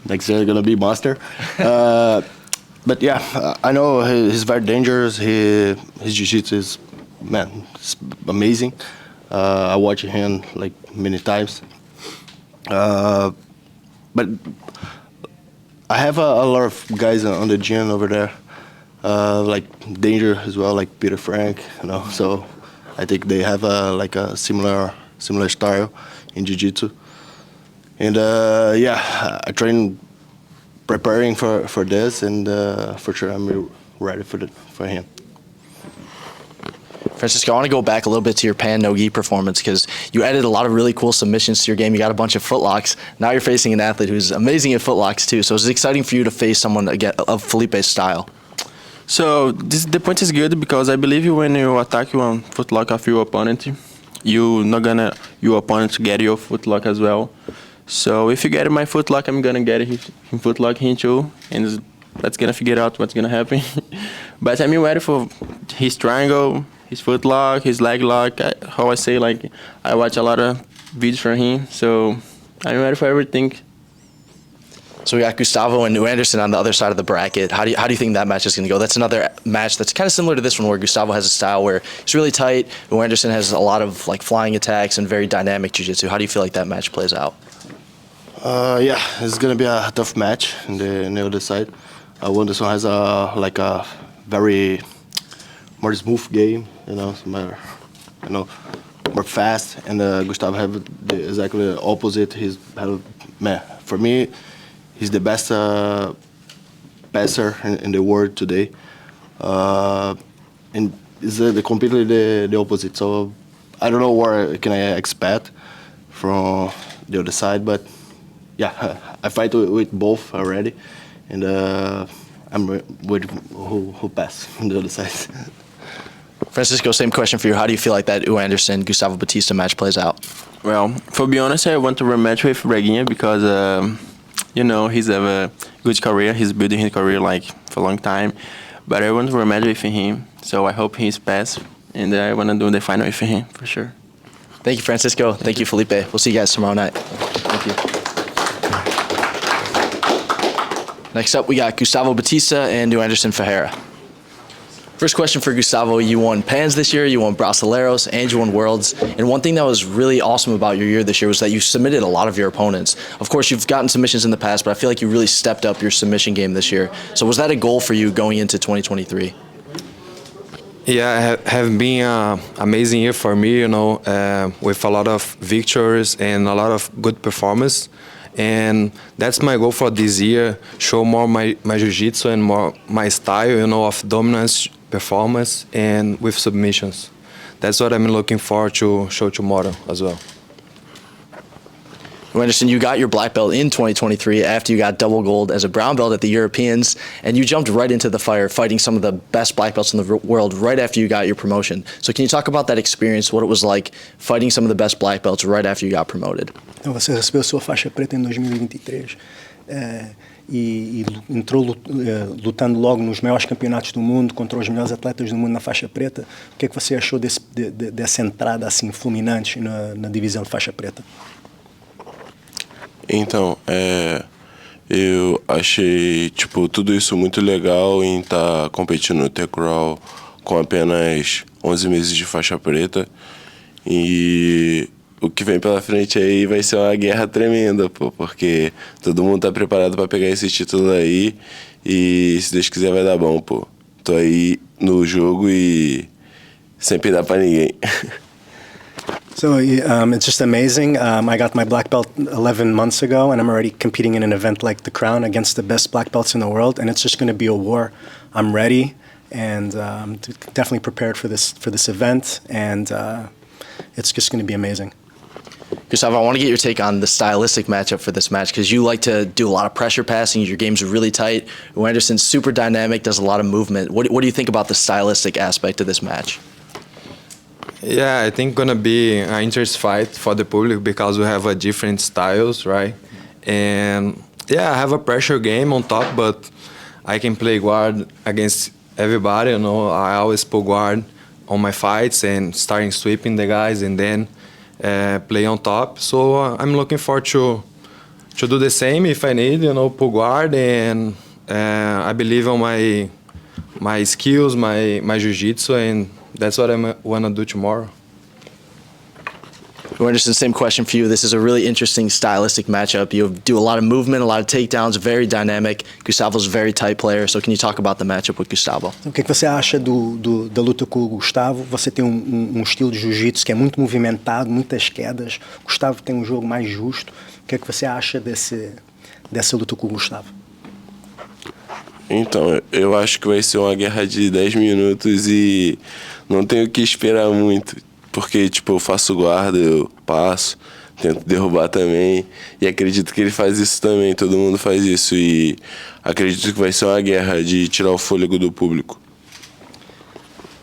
next year gonna be master. But yeah, I know he's very dangerous. His jiu-jitsu is, it's amazing. I watch him many times. But I have a lot of guys on the gym over there, Danger as well, like Peter Frank, So I think they have a similar style in jiu-jitsu. And yeah, I train preparing for this, and for sure I'm ready for him. Francisco, I want to go back a little bit to your pan no-gi performance because you added a lot of really cool submissions to your game. You got a bunch of footlocks. Now you're facing an athlete who's amazing at footlocks too. So it's exciting for you to face someone again of Felipe's style. So the point is good because I believe when you attack one footlock of your opponent, you not gonna your opponent get your footlock as well. So if you get my footlock, I'm gonna get his footlock him too, and that's gonna figure out what's gonna happen. But I'm ready for his triangle, his footlock, his leg lock. How I say, like I watch a lot of videos from him, so I'm ready for everything. So we got Gustavo and New Anderson on the other side of the bracket. How do you think that match is going to go? That's another match that's kind of similar to this one, where Gustavo has a style where it's really tight. New Anderson has a lot of like flying attacks and very dynamic jiu-jitsu. How do you feel like that match plays out? Yeah, it's gonna be a tough match in the other side. Anderson has a very more smooth game, more fast, and Gustavo have exactly the opposite. For me, he's the best passer in the world today, and it's completely the opposite. So I don't know what can I expect from the other side, but yeah, I fight with both already, and I'm with who pass on the other side. Francisco, same question for you. How do you feel like that Anderson-Gustavo Batista match plays out? Well, for be honest, I want to rematch with Reguinha because he's have a good career. He's building his career like for a long time, but I want to rematch with him. So I hope he's best, and I want to do the final with him for sure. Thank you, Francisco. Thank you, Felipe. We'll see you guys tomorrow night. Thank you. Next up, we got Gustavo Batista and New Anderson Ferreira. First question for Gustavo. You won Pans this year, you won Brasileiros, and you won Worlds. And one thing that was really awesome about your year this year was that you submitted a lot of your opponents. Of course, you've gotten submissions in the past, but I feel like you really stepped up your submission game this year. So was that a goal for you going into 2023? Yeah, it have been an amazing year for me, with a lot of victories and a lot of good performance. And that's my goal for this year, show more my jiu-jitsu and more my style, of dominance, performance, and with submissions. That's what I'm looking forward to show tomorrow as well. Anderson, you got your black belt in 2023 after you got double gold as a brown belt at the Europeans, and you jumped right into the fire fighting some of the best black belts in the world right after you got your promotion. So can you talk about that experience, what it was like fighting some of the best black belts right after you got promoted? Então você recebeu sua faixa preta em 2023 e entrou lutando logo nos maiores campeonatos do mundo contra os melhores atletas do mundo na faixa preta. O que é que você achou dessa entrada assim fulminante na divisão de faixa preta? Então, eu achei tudo isso muito legal em estar competindo no T-Crawl com apenas 11 meses de faixa preta. E o que vem pela frente aí vai ser uma guerra tremenda, porque todo mundo tá preparado para pegar esse título aí e se Deus quiser vai dar bom, pô. Tô aí no jogo e sempre dá para ninguém. So it's just amazing. I got my black belt 11 months ago, and I'm already competing in an event like the Crown against the best black belts in the world, and it's just going to be a war. I'm ready, and definitely prepared for this event, and it's just going to be amazing. Gustavo, I want to get your take on the stylistic matchup for this match because you like to do a lot of pressure passing. Your game's really tight. Anderson's super dynamic, does a lot of movement. What do you think about the stylistic aspect of this match? Yeah, I think gonna be an interesting fight for the public because we have different styles, right? And yeah, I have a pressure game on top, but I can play guard against everybody. I always pull guard on my fights and starting sweeping the guys and then play on top. So I'm looking forward to do the same if I need, pull guard, and I believe on my skills, my jiu-jitsu, and that's what I want to do tomorrow. Anderson, same question for you. This is a really interesting stylistic matchup. You do a lot of movement, a lot of takedowns, very dynamic. Gustavo's a very tight player, so can you talk about the matchup with Gustavo? O que você acha da luta com o Gustavo? Você tem um estilo de jiu-jitsu que é muito movimentado, muitas quedas. O Gustavo tem um jogo mais justo. O que você acha dessa luta com o Gustavo? Então, eu acho que vai ser uma guerra de 10 minutos e não tenho que esperar muito, porque, tipo, eu faço guarda, eu passo, tento derrubar também, e acredito que ele faz isso também, todo mundo faz isso, e acredito que vai ser uma guerra de tirar o fôlego do público.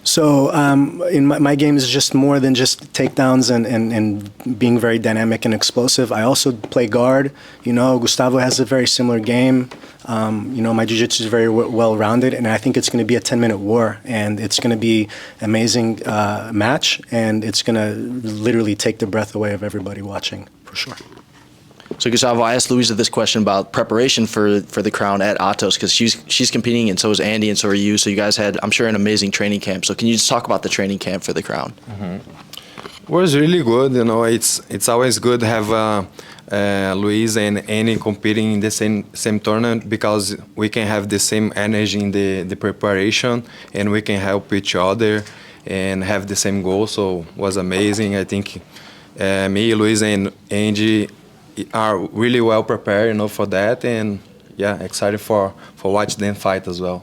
So in my game is just more than just takedowns and being very dynamic and explosive. I also play guard. You know, Gustavo has a very similar game. You know, my jiu-jitsu is very well-rounded, and I think it's going to be a 10-minute war, and it's going to be an amazing match, and it's going to literally take the breath away of everybody watching, for sure. So Gustavo, I asked Louisa this question about preparation for the crown at Atos, because she's competing, and so is Andy, and so are you. So you guys had, I'm sure, an amazing training camp. So can you just talk about the training camp for the crown? It was really good. You know, it's always good to have Luis and Annie competing in the same tournament, because we can have the same energy in the preparation, and we can help each other and have the same goal. So it was amazing. I think me, Luis, and Andy are really well prepared, you know, for that, and yeah, excited for watch them fight as well.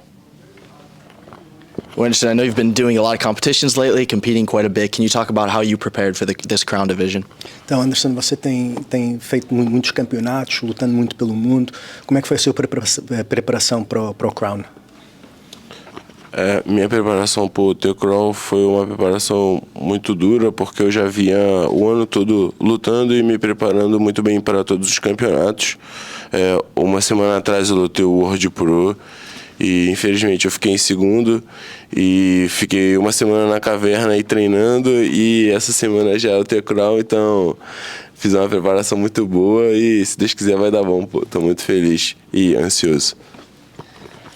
Well, Anderson, I know you've been doing a lot of competitions lately, competing quite a bit. Can you talk about how you prepared for this crown division? Então, Anderson, você tem feito muitos campeonatos, lutando muito pelo mundo. Como é que foi a sua preparação para o crown? Minha preparação para o T-Crawl foi uma preparação muito dura, porque eu já vinha o ano todo lutando e me preparando muito bem para todos os campeonatos. Uma semana atrás eu lutei o World Pro e infelizmente eu fiquei em segundo e fiquei uma semana na caverna aí treinando, e essa semana já é o T-Crawl, então fiz uma preparação muito boa e se Deus quiser vai dar bom. Estou muito feliz e ansioso.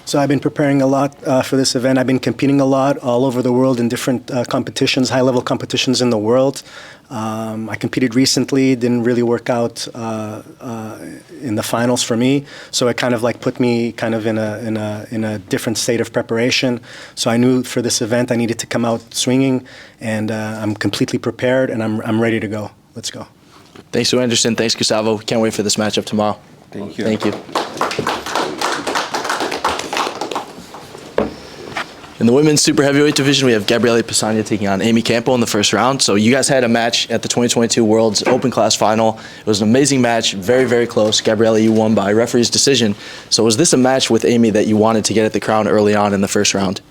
So I've been preparing a lot for this event. I've been competing a lot all over the world in different competitions, high-level competitions in the world. I competed recently, didn't really work out in the finals for me, so it kind of like put me kind of in a different state of preparation. So I knew for this event I needed to come out swinging, and I'm completely prepared, and I'm ready to go. Let's go. Thanks to Anderson. Thanks, Gustavo. Can't wait for this matchup tomorrow. Thank you. Thank you. In the women's super heavyweight division, we have Gabriele Pisagna taking on Amy Campo in the first round. So you guys had a match at the 2022 World's Open Class Final. It was an amazing match, very, very close. Gabriele, you won by referee's decision. So was this a match with Amy that you wanted to get at the crown early on in the first round?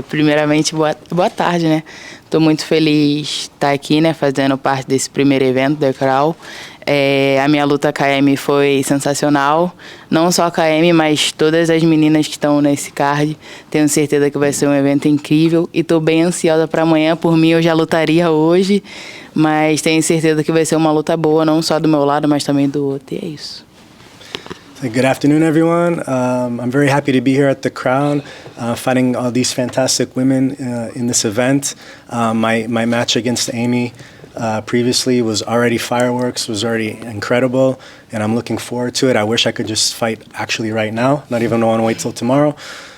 Primeiramente, boa tarde, né? Estou muito feliz de estar aqui, né, fazendo parte desse primeiro evento da Crown. A minha luta com a Amy foi sensacional, não só com a Amy, mas todas as meninas que estão nesse card. Tenho certeza que vai ser um evento incrível e estou bem ansiosa para amanhã. Por mim, eu já lutaria hoje, mas tenho certeza que vai ser uma luta boa, não só do meu lado, mas também do outro, e é isso. Good afternoon, everyone. I'm very happy to be here at the Crown, fighting all these fantastic women in this event. My match against Amy previously was already fireworks, was already incredible, and I'm looking forward to it. I wish I could just fight actually right now, not even want to wait till tomorrow.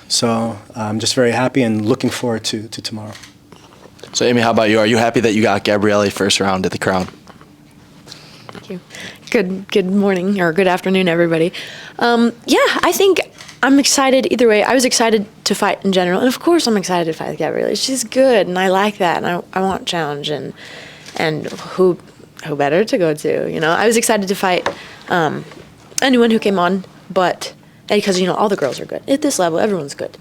So I'm just very happy and looking forward to tomorrow. So Amy, how about you? Are you happy that you got Gabriele first round at the crown? Thank you. Good morning or good afternoon, everybody. Yeah, I think I'm excited either way. I was excited to fight in general, and of course I'm excited to fight Gabriele. She's good, and I like that, and I want challenge, and who better to go to? You know, I was excited to fight anyone who came on, but because all the girls are good at this level, everyone's good,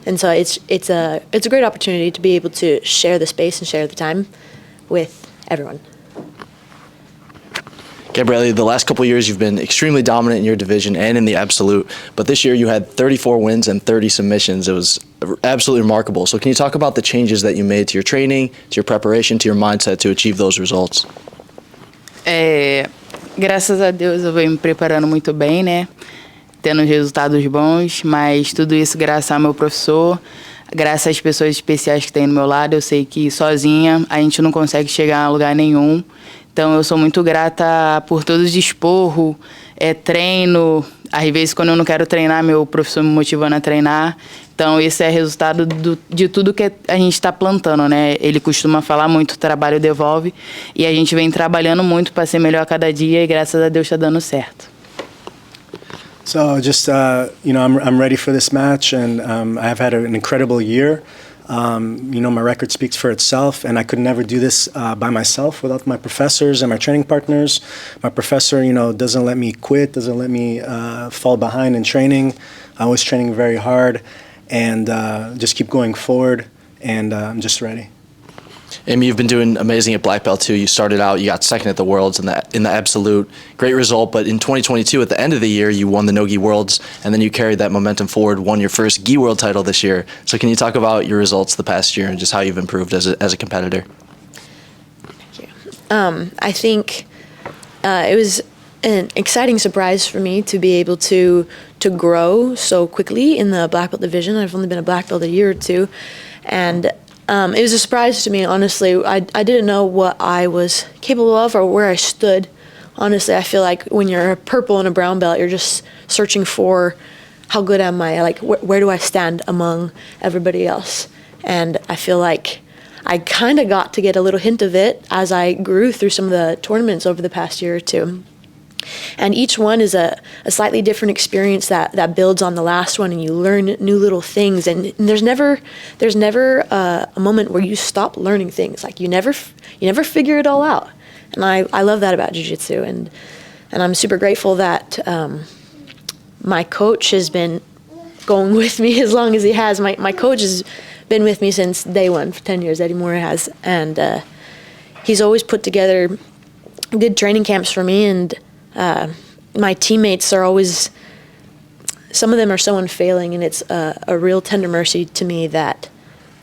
and so it's a great opportunity to be able to share the space and share the time with everyone. Gabriele, the last couple of years you've been extremely dominant in your division and in the absolute, but this year you had 34 wins and 30 submissions. It was absolutely remarkable. So can you talk about the changes that you made to your training, to your preparation, to your mindset to achieve those results? Graças a Deus eu venho me preparando muito bem, né? Tendo resultados bons, mas tudo isso graças ao meu professor, graças às pessoas especiais que tem do meu lado. Eu sei que sozinha a gente não consegue chegar a lugar nenhum. Então, eu sou muito grata por todo o esporro, treino. Às vezes, quando eu não quero treinar, meu professor me motivando a treinar. Então, esse é resultado de tudo que a gente está plantando, né? Ele costuma falar muito, o trabalho devolve. E a gente vem trabalhando muito para ser melhor a cada dia e, graças a Deus, está dando certo. So just, I'm ready for this match, and I've had an incredible year. My record speaks for itself, and I could never do this by myself without my professors and my training partners. My professor, doesn't let me quit, doesn't let me fall behind in training. I'm always training very hard, and just keep going forward, and I'm just ready. Amy, you've been doing amazing at black belt too. You started out, you got second at the Worlds in the absolute, great result. But in 2022, at the end of the year, you won the no-gi Worlds, and then you carried that momentum forward, won your first gi world title this year. So can you talk about your results the past year and just how you've improved as a competitor? I think it was an exciting surprise for me to be able to grow so quickly in the black belt division. I've only been a black belt a year or two, and it was a surprise to me, honestly. I didn't know what I was capable of or where I stood. Honestly, I feel like when you're a purple and a brown belt, you're just searching for how good am I? Like, where do I stand among everybody else? And I feel like I kind of got to get a little hint of it as I grew through some of the tournaments over the past year or two. And each one is a slightly different experience that builds on the last one, and you learn new little things. And there's never a moment where you stop learning things. Like you never figure it all out. And I love that about Jiu-Jitsu. And I'm super grateful that my coach has been going with me as long as he has. My coach has been with me since day one, for 10 years, Eddie Moore has. And he's always put together good training camps for me, and my teammates are always, some of them are so unfailing, and it's a real tender mercy to me that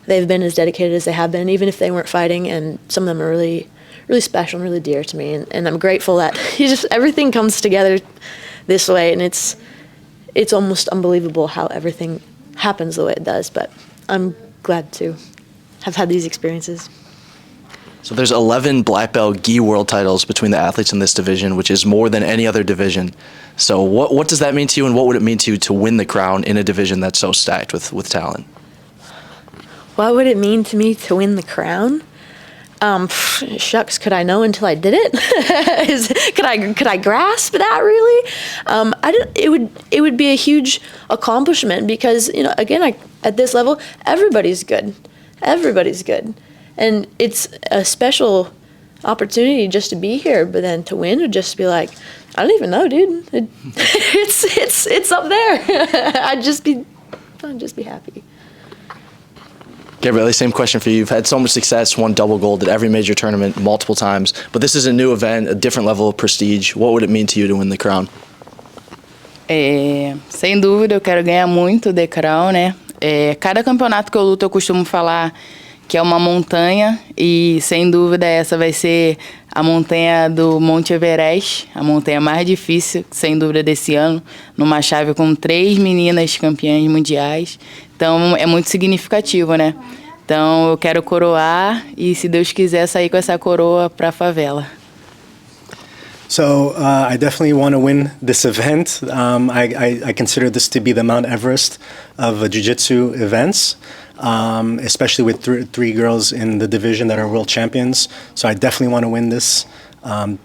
they've been as dedicated as they have been, even if they weren't fighting, and some of them are really, really special and really dear to me, and I'm grateful that everything comes together this way, and it's almost unbelievable how everything happens the way it does, but I'm glad to have had these experiences. So there's 11 black belt gi world titles between the athletes in this division, which is more than any other division. So what does that mean to you, and what would it mean to you to win the crown in a division that's so stacked with talent? What would it mean to me to win the crown? Shucks, could I know until I did it? Could I grasp that really? It would be a huge accomplishment because again, at this level, everybody's good. Everybody's good. And it's a special opportunity just to be here, but then to win would just be like, I don't even know, dude. It's up there. I'd just be happy. Gabriele, same question for you. You've had so much success, won double gold at every major tournament multiple times, but this is a new event, a different level of prestige. What would it mean to you to win the crown? Sem dúvida, eu quero ganhar muito The Crown, né? Cada campeonato que eu luto, eu costumo falar que é uma montanha, e sem dúvida essa vai ser a montanha do Monte Everest, a montanha mais difícil, sem dúvida, desse ano, numa chave com 3 meninas campeãs mundiais. Então é muito significativo, né? Então eu quero coroar e, se Deus quiser, sair com essa coroa para a favela. So I definitely want to win this event. I consider this to be the Mount Everest of Jiu-Jitsu events, especially with three girls in the division that are world champions. So I definitely want to win this, and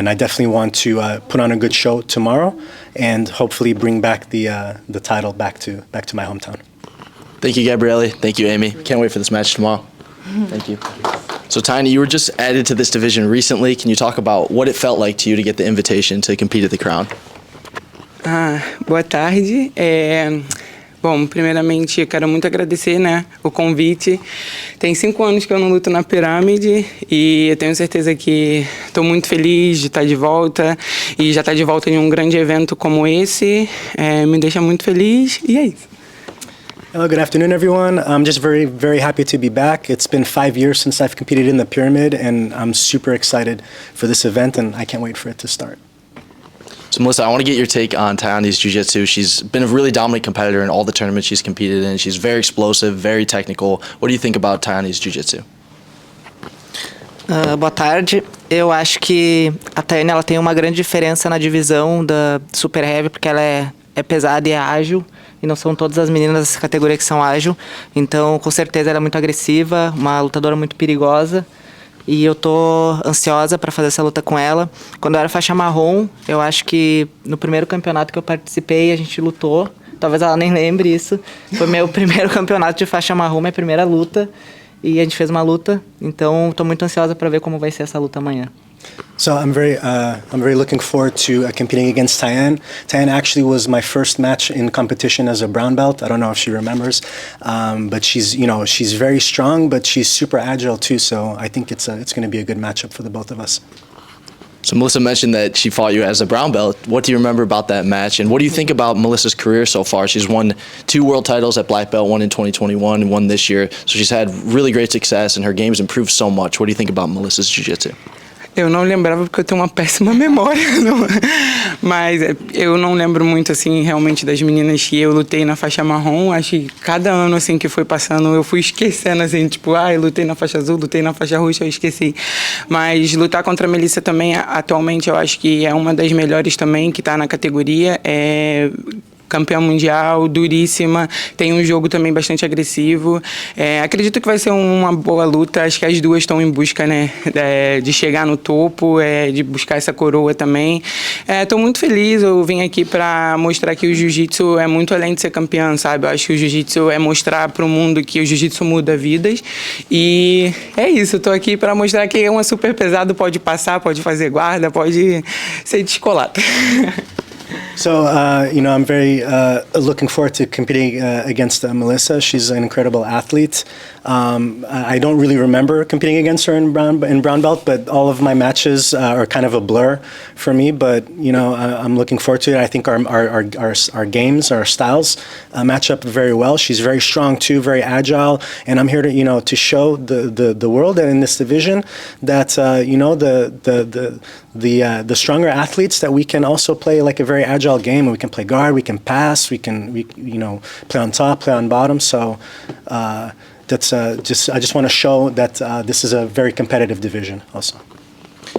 I definitely want to put on a good show tomorrow, and hopefully bring back the title back to my hometown. Thank you, Gabriele. Thank you, Amy. Can't wait for this match tomorrow. Thank you. So, Tiny, you were just added to this division recently. Can you talk about what it felt like to you to get the invitation to compete at the Crown? Boa tarde. Bom, primeiramente, quero muito agradecer, né, o convite. Tem 5 anos que eu não luto na Pirâmide e eu tenho certeza que estou muito feliz de estar de volta, e já estar de volta em um grande evento como esse me deixa muito feliz, e é isso. Hello, good afternoon, everyone. I'm just very, very happy to be back. It's been 5 years since I've competed in the Pyramid, and I'm super excited for this event, and I can't wait for it to start. So, Melissa, I want to get your take on Tayani's Jiu-Jitsu. She's been a really dominant competitor in all the tournaments she's competed in. She's very explosive, very technical. What do you think about Tayani's Jiu-Jitsu? Boa tarde. Eu acho que a Tayane, ela tem uma grande diferença na divisão da Super Heavy, porque ela é pesada e é ágil, e não são todas as meninas dessa categoria que são ágil. Então, com certeza, ela é muito agressiva, uma lutadora muito perigosa. e eu tô ansiosa para fazer essa luta com ela. Quando eu era faixa marrom, eu acho que no primeiro campeonato que eu participei, a gente lutou. Talvez ela nem lembre isso. Foi meu primeiro campeonato de faixa marrom, minha primeira luta. E a gente fez uma luta. Então, estou muito ansiosa para ver como vai ser essa luta amanhã. So I'm very looking forward to competing against Tyann. Tyann actually was my first match in competition as a brown belt. I don't know if she remembers, but she's very strong, but she's super agile too. So I think it's going to be a good matchup for the both of us. So Melissa mentioned that she fought you as a brown belt. What do you remember about that match? And what do you think about Melissa's career so far? She's won 2 world titles at black belt, one in 2021 and one this year. So she's had really great success and her game's improved so much. What do you think about Melissa's jiu-jitsu? Eu não lembrava porque eu tenho uma péssima memória, mas eu não lembro muito, assim, realmente das meninas que eu lutei na faixa marrom. Acho que cada ano, assim, que foi passando, eu fui esquecendo, assim, tipo, eu lutei na faixa azul, lutei na faixa roxa, eu esqueci. Mas lutar contra a Melissa também, atualmente, eu acho que é uma das melhores também, que tá na categoria. Campeã mundial, duríssima, tem um jogo também bastante agressivo. Acredito que vai ser uma boa luta, acho que as duas estão em busca, né, de chegar no topo, de buscar essa coroa também. Estou muito feliz, eu vim aqui para mostrar que o jiu-jitsu é muito além de ser campeã, sabe? Eu acho que o jiu-jitsu é mostrar para o mundo que o jiu-jitsu muda vidas e é isso, estou aqui para mostrar que uma super pesado pode passar, pode fazer guarda, pode ser descolado. So, I'm very looking forward to competing against Melissa. She's an incredible athlete. I don't really remember competing against her in brown belt, but all of my matches are kind of a blur for me. But I'm looking forward to it. I think our games, our styles match up very well. She's very strong too, very agile, and I'm here to to show the world and in this division that the stronger athletes that we can also play like a very agile game. We can play guard, we can pass, we play on top, play on bottom. So that's I just want to show that this is a very competitive division also.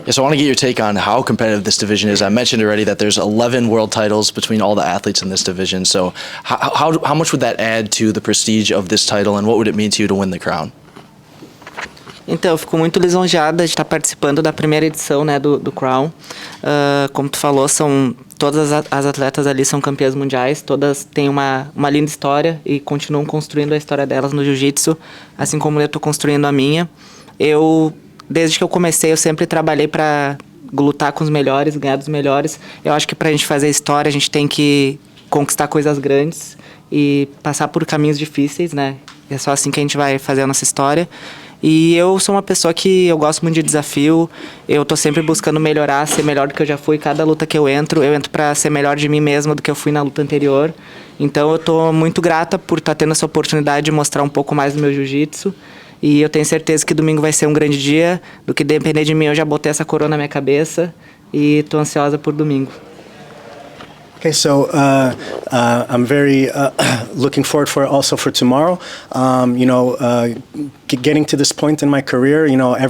Yeah, so I want to get your take on how competitive this division is. I mentioned already that there's 11 world titles between all the athletes in this division. So how much would that add to the prestige of this title, and what would it mean to you to win the crown? Então, eu fico muito lisonjeada de estar participando da primeira edição, né, do Crown. Como tu falou, todas as atletas ali são campeãs mundiais, todas têm uma linda história e continuam construindo a história delas no jiu-jitsu, assim como eu estou construindo a minha. Desde que eu comecei, eu sempre trabalhei para lutar com os melhores, ganhar dos melhores. Eu acho que para a gente fazer história, a gente tem que conquistar coisas grandes e passar por caminhos difíceis, né? É só assim que a gente vai fazer a nossa história. E eu sou uma pessoa que eu gosto muito de desafio, eu tô sempre buscando melhorar, ser melhor do que eu já fui. Cada luta que eu entro para ser melhor de mim mesma do que eu fui na luta anterior. Então eu tô muito grata por estar tendo essa oportunidade de mostrar um pouco mais do meu jiu-jitsu. E eu tenho certeza que domingo vai ser um grande dia, do que depender de mim eu já botei essa coroa na minha cabeça e tô ansiosa por domingo. Okay, so I'm very looking forward for tomorrow. Getting to this point in my career,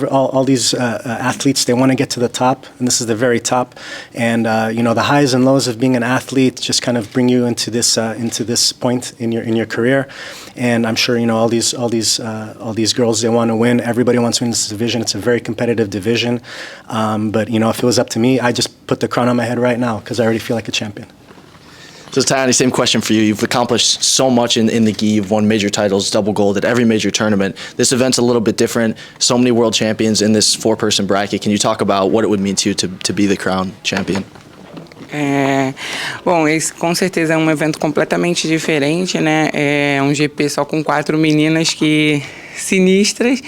all these athletes, they want to get to the top, and this is the very top. And the highs and lows of being an athlete just kind of bring you into this point in your career. And I'm sure all these girls, they want to win. Everybody wants to win this division. It's a very competitive division. But if it was up to me, I just put the crown on my head right now because I already feel like a champion. So Tayani, same question for you. You've accomplished so much in the gi. You've won major titles, double gold at every major tournament. This event's a little bit different. So many world champions in this 4-person bracket. Can you talk about what it would mean to you to be the crown champion? Bom, esse com certeza é um evento completamente diferente, né? É um GP só com 4 meninas sinistras.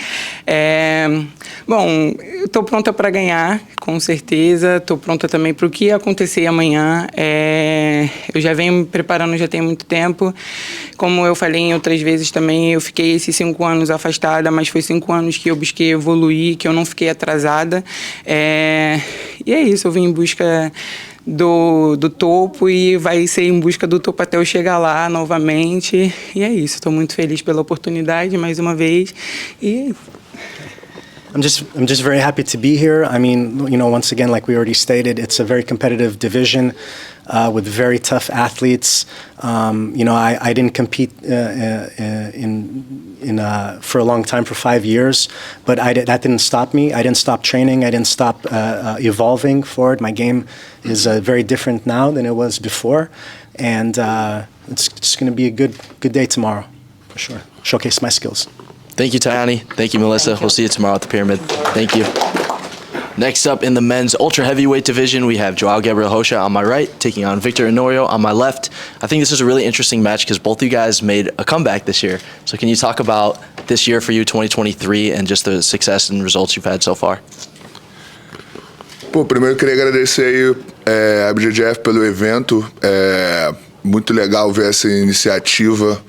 Bom, eu estou pronta para ganhar, com certeza. Estou pronta também para o que acontecer amanhã. Eu já venho me preparando já tem muito tempo. Como eu falei em outras vezes também, eu fiquei esses 5 anos afastada, mas foi 5 anos que eu busquei evoluir, que eu não fiquei atrasada. E é isso, eu vim em busca do topo e vai ser em busca do topo até eu chegar lá novamente. E é isso, estou muito feliz pela oportunidade mais uma vez. E I'm just very happy to be here. I mean, once again, like we already stated, it's a very competitive division with very tough athletes. I didn't compete for a long time, for 5 years, but that didn't stop me. I didn't stop training. I didn't stop evolving forward. My game is very different now than it was before, and it's just going to be a good day tomorrow, for sure. Showcase my skills. Thank you, Tayani. Thank you, Melissa. We'll see you tomorrow at the Pyramid. Thank you. Next up in the men's ultra heavyweight division, we have Joao Gabriel Rocha on my right, taking on Victor Honorio on my left. I think this is a really interesting match because both of you guys made a comeback this year. So can you talk about this year for you, 2023, and just the success and results you've had so far? Pô, primeiro eu queria agradecer aí a IBJJF pelo evento. É muito legal ver essa iniciativa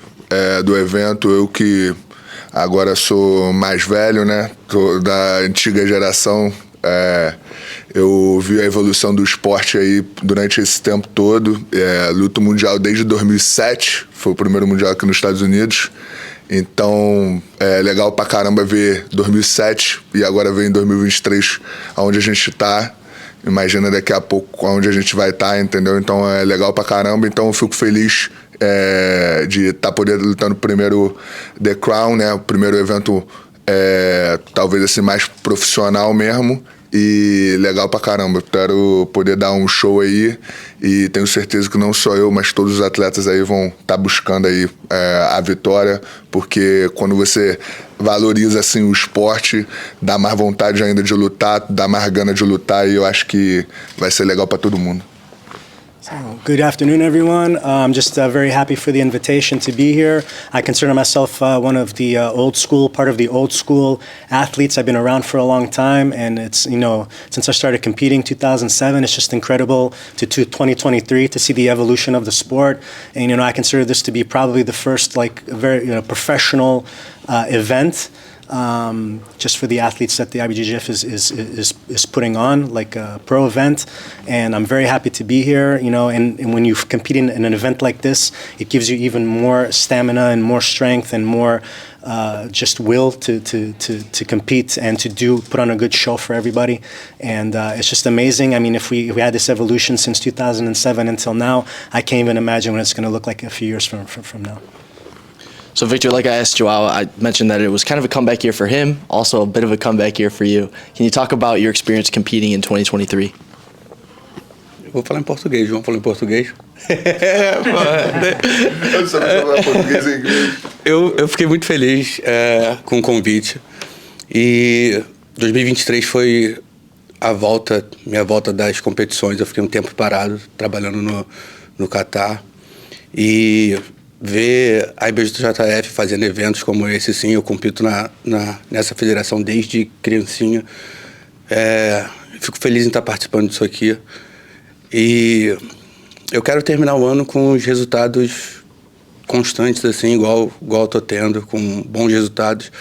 do evento. Eu que agora sou mais velho, né? Tô da antiga geração. Eu vi a evolução do esporte aí durante esse tempo todo. Luto mundial desde 2007, foi o primeiro mundial aqui nos Estados Unidos. Então é legal pra caramba ver 2007 e agora ver em 2023 aonde a gente tá. Imagina daqui a pouco aonde a gente vai estar, entendeu? Então é legal pra caramba. Então eu fico feliz de estar podendo lutando primeiro The Crown, né? O primeiro evento talvez assim mais profissional mesmo. E legal pra caramba. Quero poder dar um show aí e tenho certeza que não só eu, mas todos os atletas aí vão estar buscando aí a vitória, porque quando você valoriza assim o esporte, dá mais vontade ainda de lutar, dá mais gana de lutar e eu acho que vai ser legal pra todo mundo. So, good afternoon, everyone. I'm just very happy for the invitation to be here. I consider myself one of the part of the old school athletes. I've been around for a long time, and it's, since I started competing 2007, it's just incredible to 2023 to see the evolution of the sport. And, I consider this to be probably the first, very, professional event. Just for the athletes that the IBJJF is putting on, like a pro event, and I'm very happy to be here. And when you compete in an event like this, it gives you even more stamina and more strength and more just will to compete and to put on a good show for everybody. And it's just amazing. I mean, if we had this evolution since 2007 until now, I can't even imagine what it's going to look like a few years from now. So Victor, like I asked Joao, I mentioned that it was kind of a comeback year for him, also a bit of a comeback year for you. Can you talk about your experience competing in 2023? Eu vou falar em português, João falou em português. Eu fiquei muito feliz com o convite e 2023 foi minha volta das competições. Eu fiquei um tempo parado, trabalhando no Catar e ver a IBJJF fazendo eventos como esse, sim, eu compito nessa federação desde criancinha. Fico feliz em estar participando disso aqui. E eu quero terminar o ano com os resultados constantes, assim, igual eu tô tendo, com bons resultados.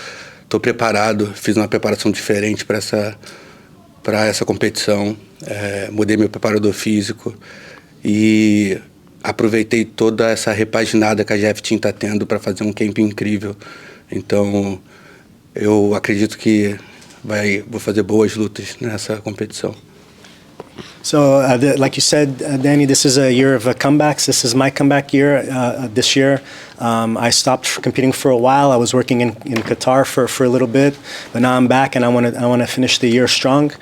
Estou preparado, fiz uma preparação diferente para essa competição. Mudei meu preparador físico e aproveitei toda essa repaginada que a GF Team está tendo para fazer um camp incrível. Então, eu acredito que vou fazer boas lutas nessa competição. So, like you said, Danny, this is a year of comebacks. This is my comeback year this year. I stopped competing for a while. I was working in Qatar for a little bit, but now I'm back and I want to finish the year strong.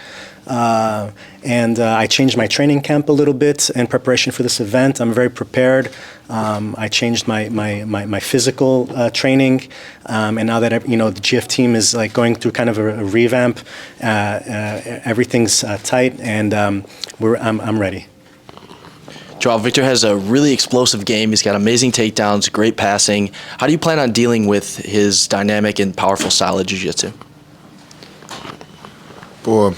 And I changed my training camp a little bit in preparation for this event. I'm very prepared. I changed my physical training, and now that the GF team is going through kind of a revamp, everything's tight, and I'm ready. Joao, Victor has a really explosive game. He's got amazing takedowns, great passing. How do you plan on dealing with his dynamic and powerful style of Jiu-Jitsu? Pô,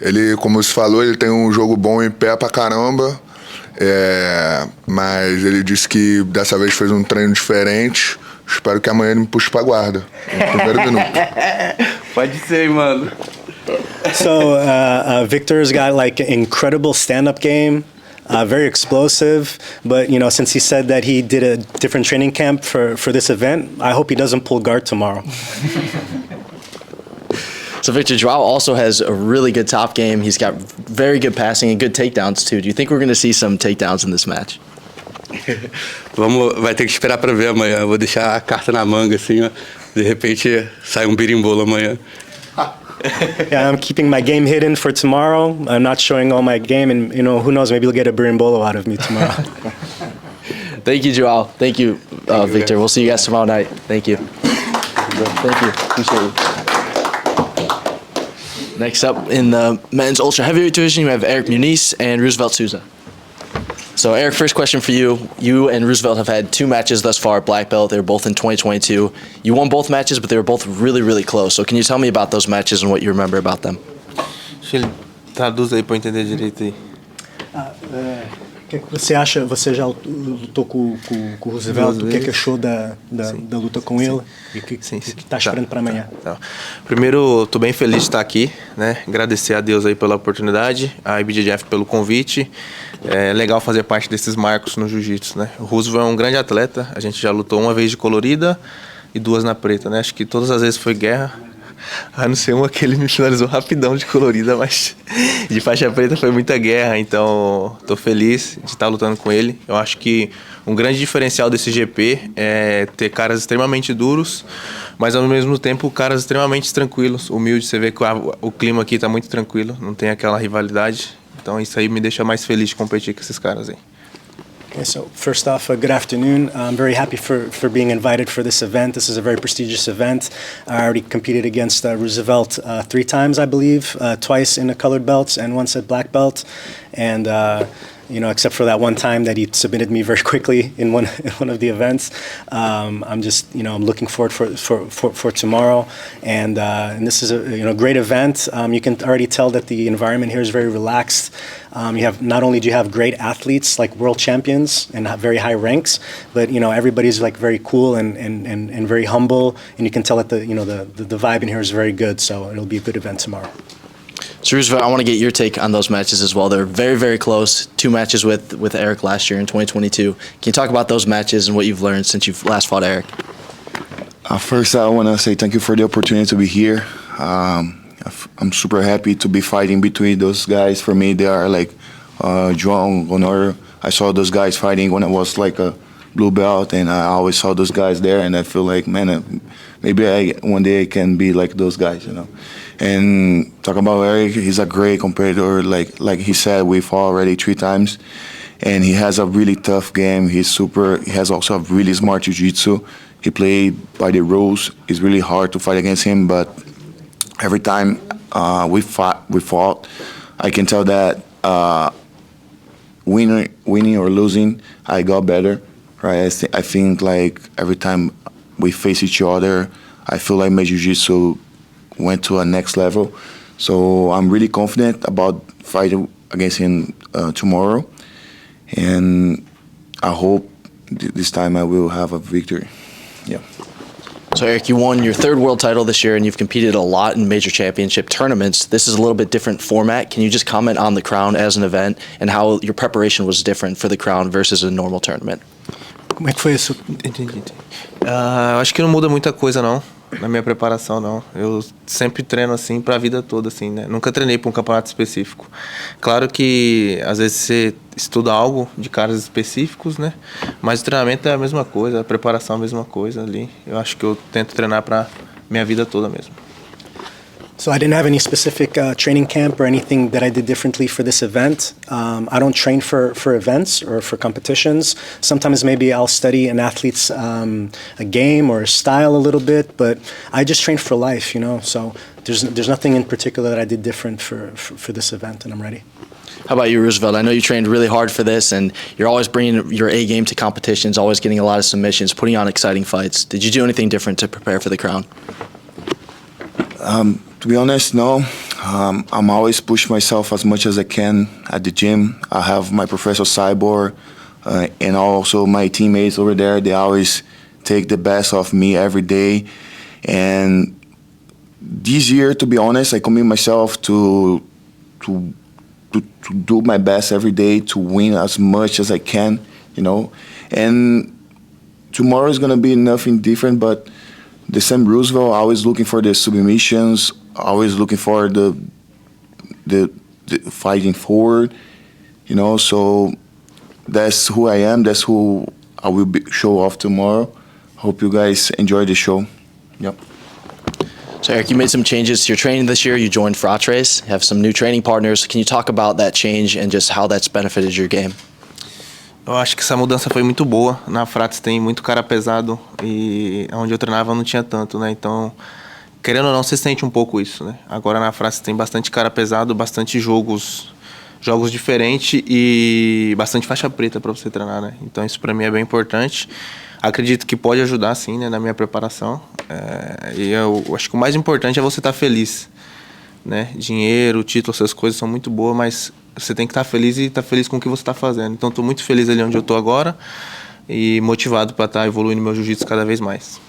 ele, como você falou, ele tem um jogo bom em pé pra caramba, mas ele disse que dessa vez fez um treino diferente. Espero que amanhã ele me puxe pra guarda, no primeiro minuto. Pode ser, mano. So Victor's got incredible stand-up game, very explosive. But since he said that he did a different training camp for this event, I hope he doesn't pull guard tomorrow. So Victor, Joao also has a really good top game. He's got very good passing and good takedowns too. Do you think we're going to see some takedowns in this match? Vai ter que esperar para ver amanhã. Eu vou deixar a carta na manga assim, ó. De repente sai birimbolo amanhã. Yeah, I'm keeping my game hidden for tomorrow. I'm not showing all my game, and who knows? Maybe you'll get a berimbolo out of me tomorrow. Thank you, Joao. Thank you, Victor. We'll see you guys tomorrow night. Thank you. Thank you. Appreciate it. Next up in the men's ultra heavyweight division, you have Eric Muniz and Roosevelt Souza. So Eric, first question for you. You and Roosevelt have had 2 matches thus far at black belt. They were both in 2022. You won both matches, but they were both really, really close. So can you tell me about those matches and what you remember about them? Traduz aí para eu entender direito aí. O que você acha? Você já lutou com o Roosevelt? O que achou da luta com ele? E o que está esperando para amanhã? Tá. Primeiro, estou bem feliz de estar aqui, né? Agradecer a Deus aí pela oportunidade, a IBJJF pelo convite. É legal fazer parte desses marcos no jiu-jitsu, né? O Roosevelt é um grande atleta. A gente já lutou uma vez de colorida e 2 na preta, né? Acho que todas as vezes foi guerra. A não ser uma que ele me finalizou rapidão de colorida, mas de faixa preta foi muita guerra, então tô feliz de estar lutando com ele. Eu acho que um grande diferencial desse GP é ter caras extremamente duros, mas ao mesmo tempo caras extremamente tranquilos, humildes. Você vê que o clima aqui tá muito tranquilo, não tem aquela rivalidade, então isso aí me deixa mais feliz de competir com esses caras aí. Okay, so first off, good afternoon. I'm very happy for being invited for this event. This is a very prestigious event. I already competed against Roosevelt 3 times, I believe, twice in the colored belts and once at black belt. And except for that one time that he submitted me very quickly in one of the events. I'm just, I'm looking forward for tomorrow, and this is a great event. You can already tell that the environment here is very relaxed. Not only do you have great athletes like world champions and have very high ranks, but everybody's like very cool and very humble, and you can tell that the vibe in here is very good. So it'll be a good event tomorrow. So Roosevelt, I want to get your take on those matches as well. They're very, very close. 2 matches with Eric last year in 2022. Can you talk about those matches and what you've learned since you've last fought Eric? First, I want to say thank you for the opportunity to be here. I'm super happy to be fighting between those guys. For me, they are like João, Honor. I saw those guys fighting when I was like a blue belt, and I always saw those guys there, and I feel like, man, maybe one day I can be like those guys, And talk about Eric, he's a great competitor. Like he said, we fought already 3 times, and he has a really tough game. He has also a really smart jiu-jitsu. He played by the rules. It's really hard to fight against him, but every time we fought, I can tell that winning or losing, I got better. Right? I think like every time we face each other, I feel like my jiu-jitsu went to a next level. So I'm really confident about fighting against him tomorrow, and I hope this time I will have a victory. Yeah. So Eric, you won your 3rd world title this year, and you've competed a lot in major championship tournaments. This is a little bit different format. Can you just comment on the Crown as an event and how your preparation was different for the Crown versus a normal tournament? Como é que foi isso? Entendi. Acho que não muda muita coisa não, na minha preparação não. Eu sempre treino assim para a vida toda assim, né? Nunca treinei para um campeonato específico. Claro que às vezes você estuda algo de caras específicos, né? Mas o treinamento é a mesma coisa, a preparação é a mesma coisa ali. Eu acho que eu tento treinar para minha vida toda mesmo. So I didn't have any specific training camp or anything that I did differently for this event. I don't train for events or for competitions. Sometimes maybe I'll study an athlete's a game or a style a little bit, but I just train for life, So there's nothing in particular that I did different for this event, and I'm ready. How about you, Roosevelt? I know you trained really hard for this, and you're always bringing your A game to competitions, always getting a lot of submissions, putting on exciting fights. Did you do anything different to prepare for the Crown? To be honest, no. I'm always pushing myself as much as I can at the gym. I have my professor Cyborg and also my teammates over there. They always take the best of me every day. And this year, to be honest, I commit myself to do my best every day to win as much as I can, And tomorrow is going to be nothing different, but the same Roosevelt, always looking for the submissions, always looking for the fighting forward, so that's who I am, that's who I will show off tomorrow. Hope you guys enjoy the show. Yep. So Eric, you made some changes to your training this year. You joined Fratres, have some new training partners. Can you talk about that change and just how that's benefited your game? Eu acho que essa mudança foi muito boa. Na Fratres tem muito cara pesado e onde eu treinava não tinha tanto, né? Então, querendo ou não, você sente um pouco isso, né? Agora na Fratres tem bastante cara pesado, bastante jogos diferentes e bastante faixa preta para você treinar, né? Então isso para mim é bem importante. Acredito que pode ajudar, sim, né, na minha preparação. E eu acho que o mais importante é você estar feliz, né? Dinheiro, título, essas coisas são muito boas, mas você tem que estar feliz e estar feliz com o que você está fazendo. Então estou muito feliz ali onde eu estou agora e motivado para estar evoluindo meu jiu-jitsu cada vez mais.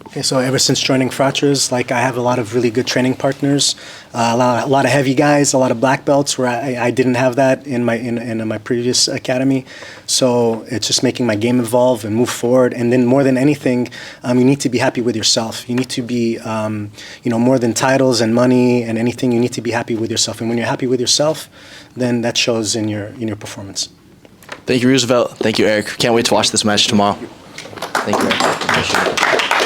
Okay, so ever since joining Fratres, I have a lot of really good training partners, a lot of heavy guys, a lot of black belts where I didn't have that in my previous academy. So it's just making my game evolve and move forward. And then more than anything, you need to be happy with yourself. You need to be, more than titles and money and anything. You need to be happy with yourself. And when you're happy with yourself, then that shows in your performance. Thank you, Roosevelt. Thank you, Eric. Can't wait to watch this match tomorrow. Thank you, Eric. Appreciate it.